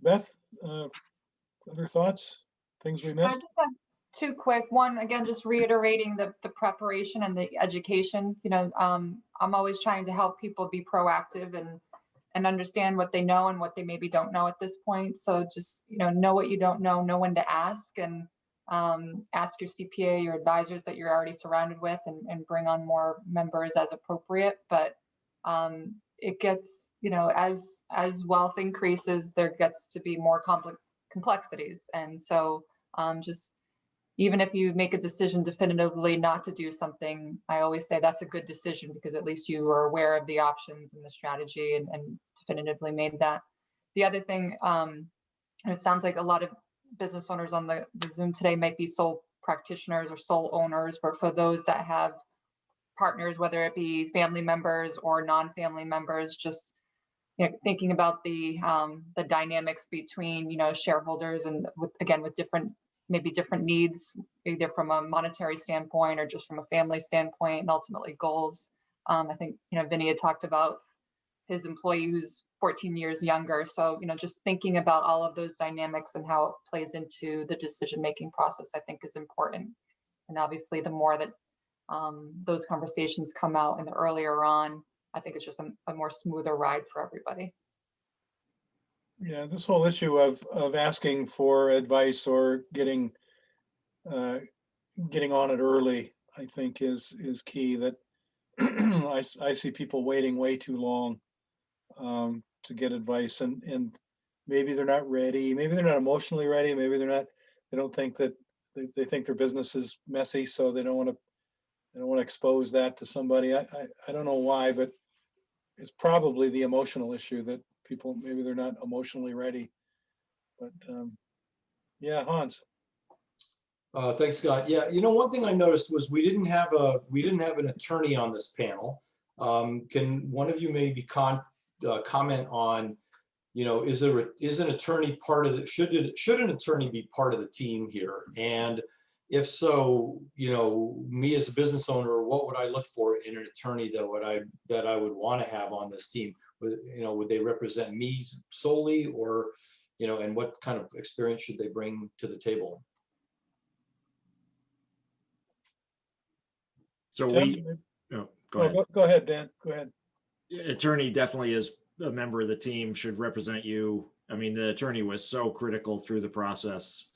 Beth, other thoughts? Things we I missed? just have two quick. One, again, just reiterating the preparation and the education. I'm always trying to help people be proactive and understand what they know and what they maybe don't know at this point. So just, know what you don't know when to ask, and ask your CPA, your advisors that you're already surrounded with, and bring on more members as appropriate. But it gets, as wealth increases, there gets to be more complexities. And so just, even if you make a decision definitively not to do something, I always say that's a good decision, because at least you are aware of the options and the strategy and definitively made that. The other thing, and it sounds like a lot of business owners on the Zoom today might be sole practitioners or sole owners, but for those that have partners, whether it be family members or non-family members, just thinking about the dynamics between shareholders and with different needs, either from a monetary standpoint or just from a family standpoint, and ultimately goals. I think Vinny had talked about his employee who's 14 years younger. So just thinking about all of those dynamics and how it plays into the decision-making process, I think is important. And obviously, the more that those conversations come out and the earlier on, I think it's just a more smoother ride for everybody. Yeah, this whole issue of asking for advice or getting on it early, I think is key. That I see people waiting way too long to get advice, and maybe they're not ready, maybe they're not emotionally ready, maybe they don't think that they think their business is messy, so they don't want to expose that to somebody. I don't know why, but it's probably the emotional issue that people, maybe they're not emotionally ready. But yeah, Hans. Thanks, Scott. Yeah, one thing I noticed was we didn't have an attorney on this panel. Can one of you maybe comment on, is an attorney part of the, should an attorney be part of the team here? And if so, me as a business owner, what would I look for in an attorney that I would want to have on this team? Would they represent me solely, or, and what kind of experience should they bring to the table? So Go ahead, Dan. Go ahead. Attorney definitely is a member of the team, should represent you. I mean, the attorney was so critical through the process.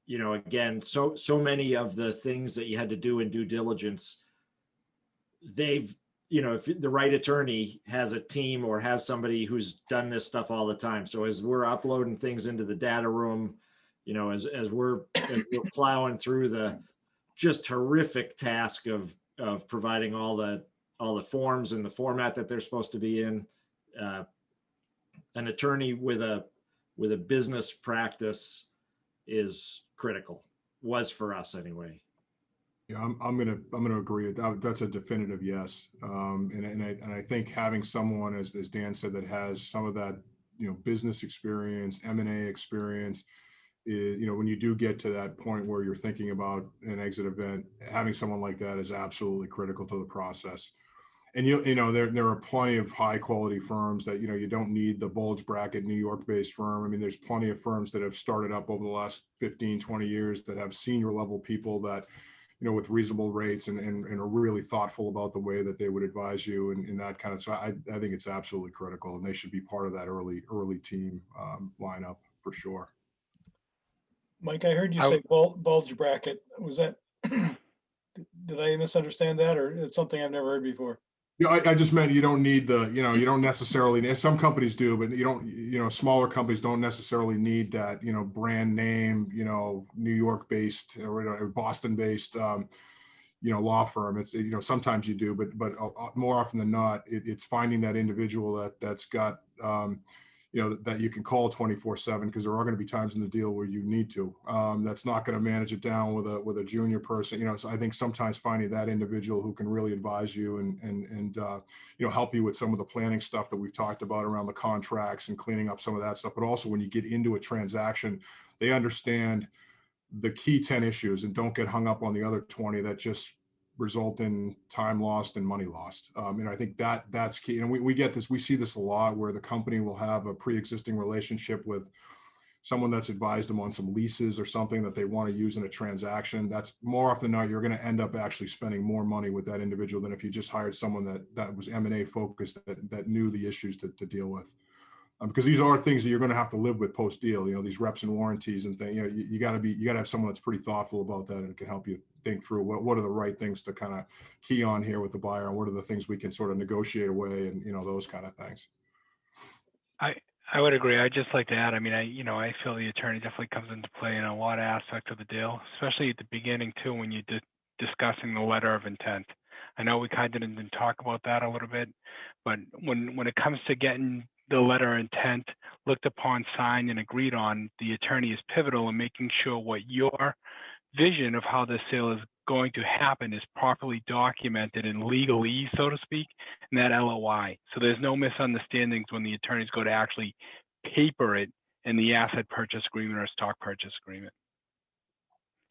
Again, so many of the things that you had to do in due diligence, they've, you know, if the right attorney has a team or has somebody who's done this stuff all the time. So as we're uploading things into the data room, you know, as we're plowing through the just horrific task of providing all the forms in the format that they're supposed to be in, an attorney with a business practice is critical, was for us anyway. Yeah, I'm gonna agree. That's a definitive yes. And I think having someone, as Dan said, that has some of that, you know, business experience, M&A experience, is, you know, when you do get to that point where you're thinking about an exit event, having someone like that is absolutely critical to the process. And you know, there are plenty of high quality firms that, you know, you don't need the bulge bracket New York based firm. I mean, there's plenty of firms that have started up over the last 15, 20 years that have senior level people that, you know, with reasonable rates and are really thoughtful about the way that they would advise you and that kind of. So I think it's absolutely critical, and they should be part of that early team lineup for sure. Mike, I heard you say bulge bracket. Was that, did I misunderstand that, or it's something I've never heard before? Yeah, I just meant you don't need the, you know, you don't necessarily, some companies do, but you don't, you know, smaller companies don't necessarily need that, you know, brand name, you know, New York based or Boston based, you know, law firm. It's, you know, sometimes you do, but more often than not, it's finding that individual that's got, you know, that you can call 24/7, because there are going to be times in the deal where you need to. That's not going to manage it down with a junior person, you know. So I think sometimes finding that individual who can really advise you and you know, help you with some of the planning stuff that we've talked about around the contracts and cleaning up some of that stuff. But also when you get into a transaction, they understand the key 10 issues and don't get hung up on the other 20 that just result in time lost and money lost. And I think that's key. And we get this, we see this a lot where the company will have a pre-existing relationship with someone that's advised them on some leases or something that they want to use in a transaction. That's more often than not, you're going to end up actually spending more money with that individual than if you just hired someone that was M&A focused, that knew the issues to deal with. Because these are things that you're going to have to live with post deal, you know, these reps and warranties and things. You know, you got to have someone that's pretty thoughtful about that and can help you think through what are the right things to kind of key on here with the buyer, and what are the things we can sort of negotiate away, and, you know, those kind of things. I would agree. I'd just like to add, I mean, I feel the attorney definitely comes into play in a lot of aspects of the deal, especially at the beginning too, when you're discussing the letter of intent. I know we kind of didn't talk about that a little bit, but when it comes to getting the letter of intent looked upon, signed, and agreed on, the attorney is pivotal in making sure what your vision of how the sale is going to happen is properly documented in legalese, so to speak, in that LOI. So there's no misunderstandings when the attorneys go to actually paper it in the asset purchase agreement or stock purchase agreement.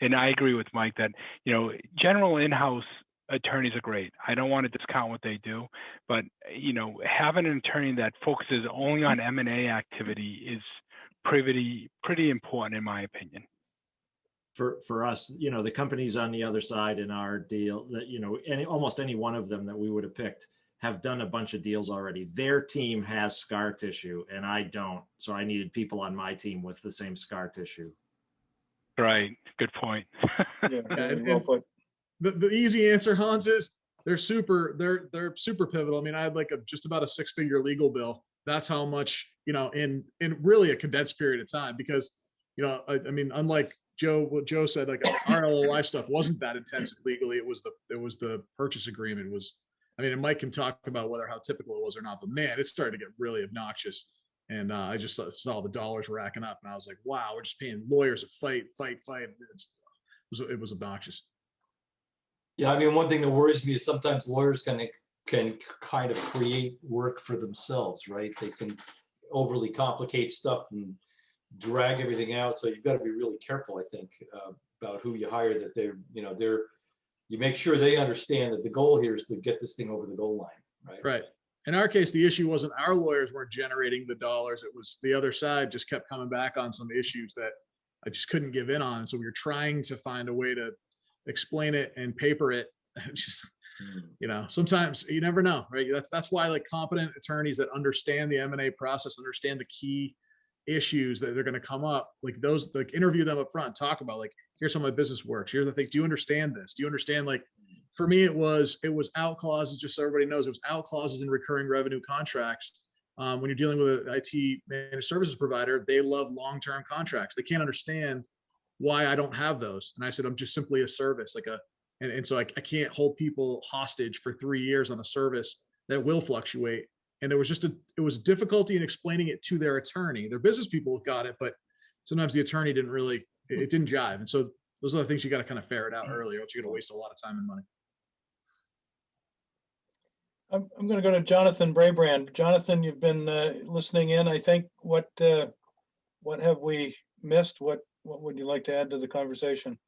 And I agree with Mike that, you know, general in-house attorneys are great. I don't want to discount what they do, but, you know, having an attorney that focuses only on M&A activity is pretty important in my opinion. For us, you know, the companies on the other side in our deal that, you know, almost any one of them that we would have picked have done a bunch of deals already. Their team has scar tissue and I don't. So I needed people on my team with the same scar tissue. Right. Good point. Yeah, well put. The easy answer, Hans, is they're super pivotal. I mean, I had like just about a 6-figure legal bill. That's how much, you know, in really a condensed period of time, because, you know, I mean, unlike what Joe said, like our LOI stuff wasn't that intensive legally. It was the purchase agreement was, I mean, and Mike can talk about whether how typical it was or not, but man, it started to get really obnoxious. And I just saw the dollars racking up and I was like, wow, we're just paying lawyers to fight. It was obnoxious. Yeah, I mean, one thing that worries me is sometimes lawyers can kind of create work for themselves, right? They can overly complicate stuff and drag everything out. So you've got to be really careful, I think, about who you hire, that you make sure they understand that the goal here is to get this thing over the goal line, right? Right. In our case, the issue wasn't our lawyers weren't generating the dollars. It was the other side just kept coming back on some issues that I just couldn't give in on. So we were trying to find a way to explain it and paper it. Just, you know, sometimes you never know, right? That's why like competent attorneys that understand the M&A process, understand the key issues that are going to come up, like those, like interview them up front, talk about like, here's how my business works. Here's the thing. Do you understand this? Do you understand like for me, it was out clauses, just so everybody knows, it was out clauses in recurring revenue contracts. When you're dealing with an IT managed services provider, they love long-term contracts. They can't understand why I don't have those. And I said, I'm just simply a service, and so I can't hold people hostage for 3 years on a service that will fluctuate. And there was it was difficulty in explaining it to their attorney. Their business people got it, but sometimes the attorney didn't really, it didn't jive. And so those are the things you got to kind of ferret out early, or else you're going to waste a lot of time and money. I'm going to go to Jonathan Braybrand. Jonathan, you've been listening in, I think. What have we missed? What would you like to add to the conversation?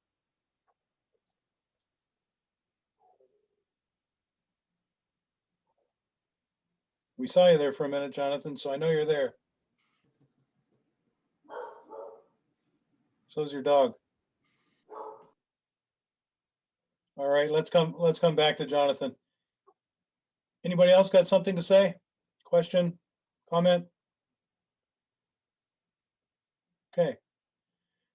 We saw you there for a minute, Jonathan, so I know you're there. So's your dog. All right, let's come back to Jonathan. Anybody else got something to say? Question, comment? Okay.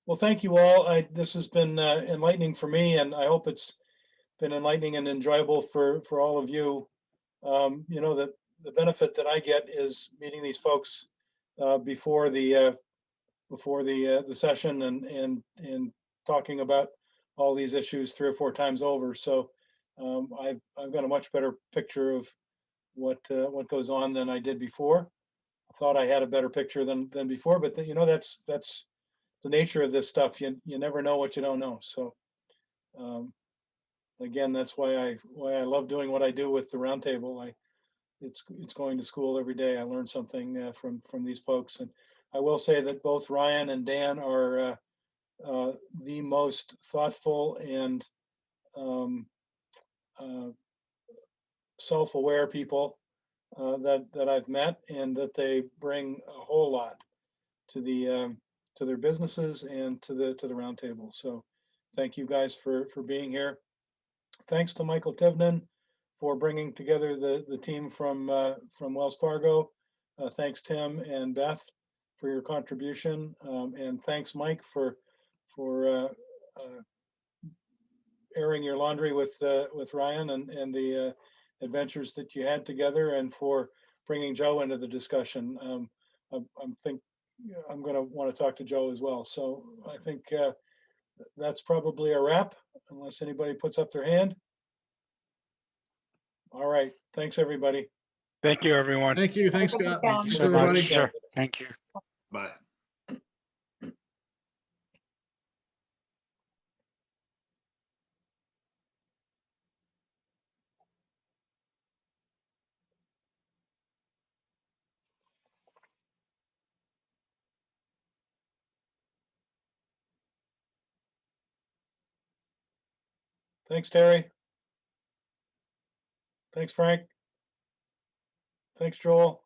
Well, thank you all. This has been enlightening for me, and I hope it's been enlightening and enjoyable for all of you. You know, the benefit that I get is meeting these folks before the session and talking about all these issues 3 or 4 times over. So I've got a much better picture of what goes on than I did before. I thought I had a better picture than before, but you know, that's the nature of this stuff. You never know what you don't know. So again, that's why I love doing what I do with the roundtable. It's going to school every day. I learn something from these folks, and I will say that both Ryan and Dan are the most thoughtful and self-aware people that I've met, and that they bring a whole lot to their businesses and to the roundtable. So thank you guys for being here. Thanks to Michael Tivnan for bringing together the team from Wells Fargo. Thanks Tim and Beth for your contribution, and thanks Mike for airing your laundry with Ryan and the adventures that you had together, and for bringing Joe into the discussion. I'm going to want to talk to Joe as well. So I think that's probably a wrap, unless anybody puts up their hand. All right. Thanks, everybody. Thank you, everyone. Thank you. Thanks, Scott. Thank you Thanks, so much. everybody. Sure. Thank you. Bye. Thanks, Terry. Thanks, Frank. Thanks, Joel.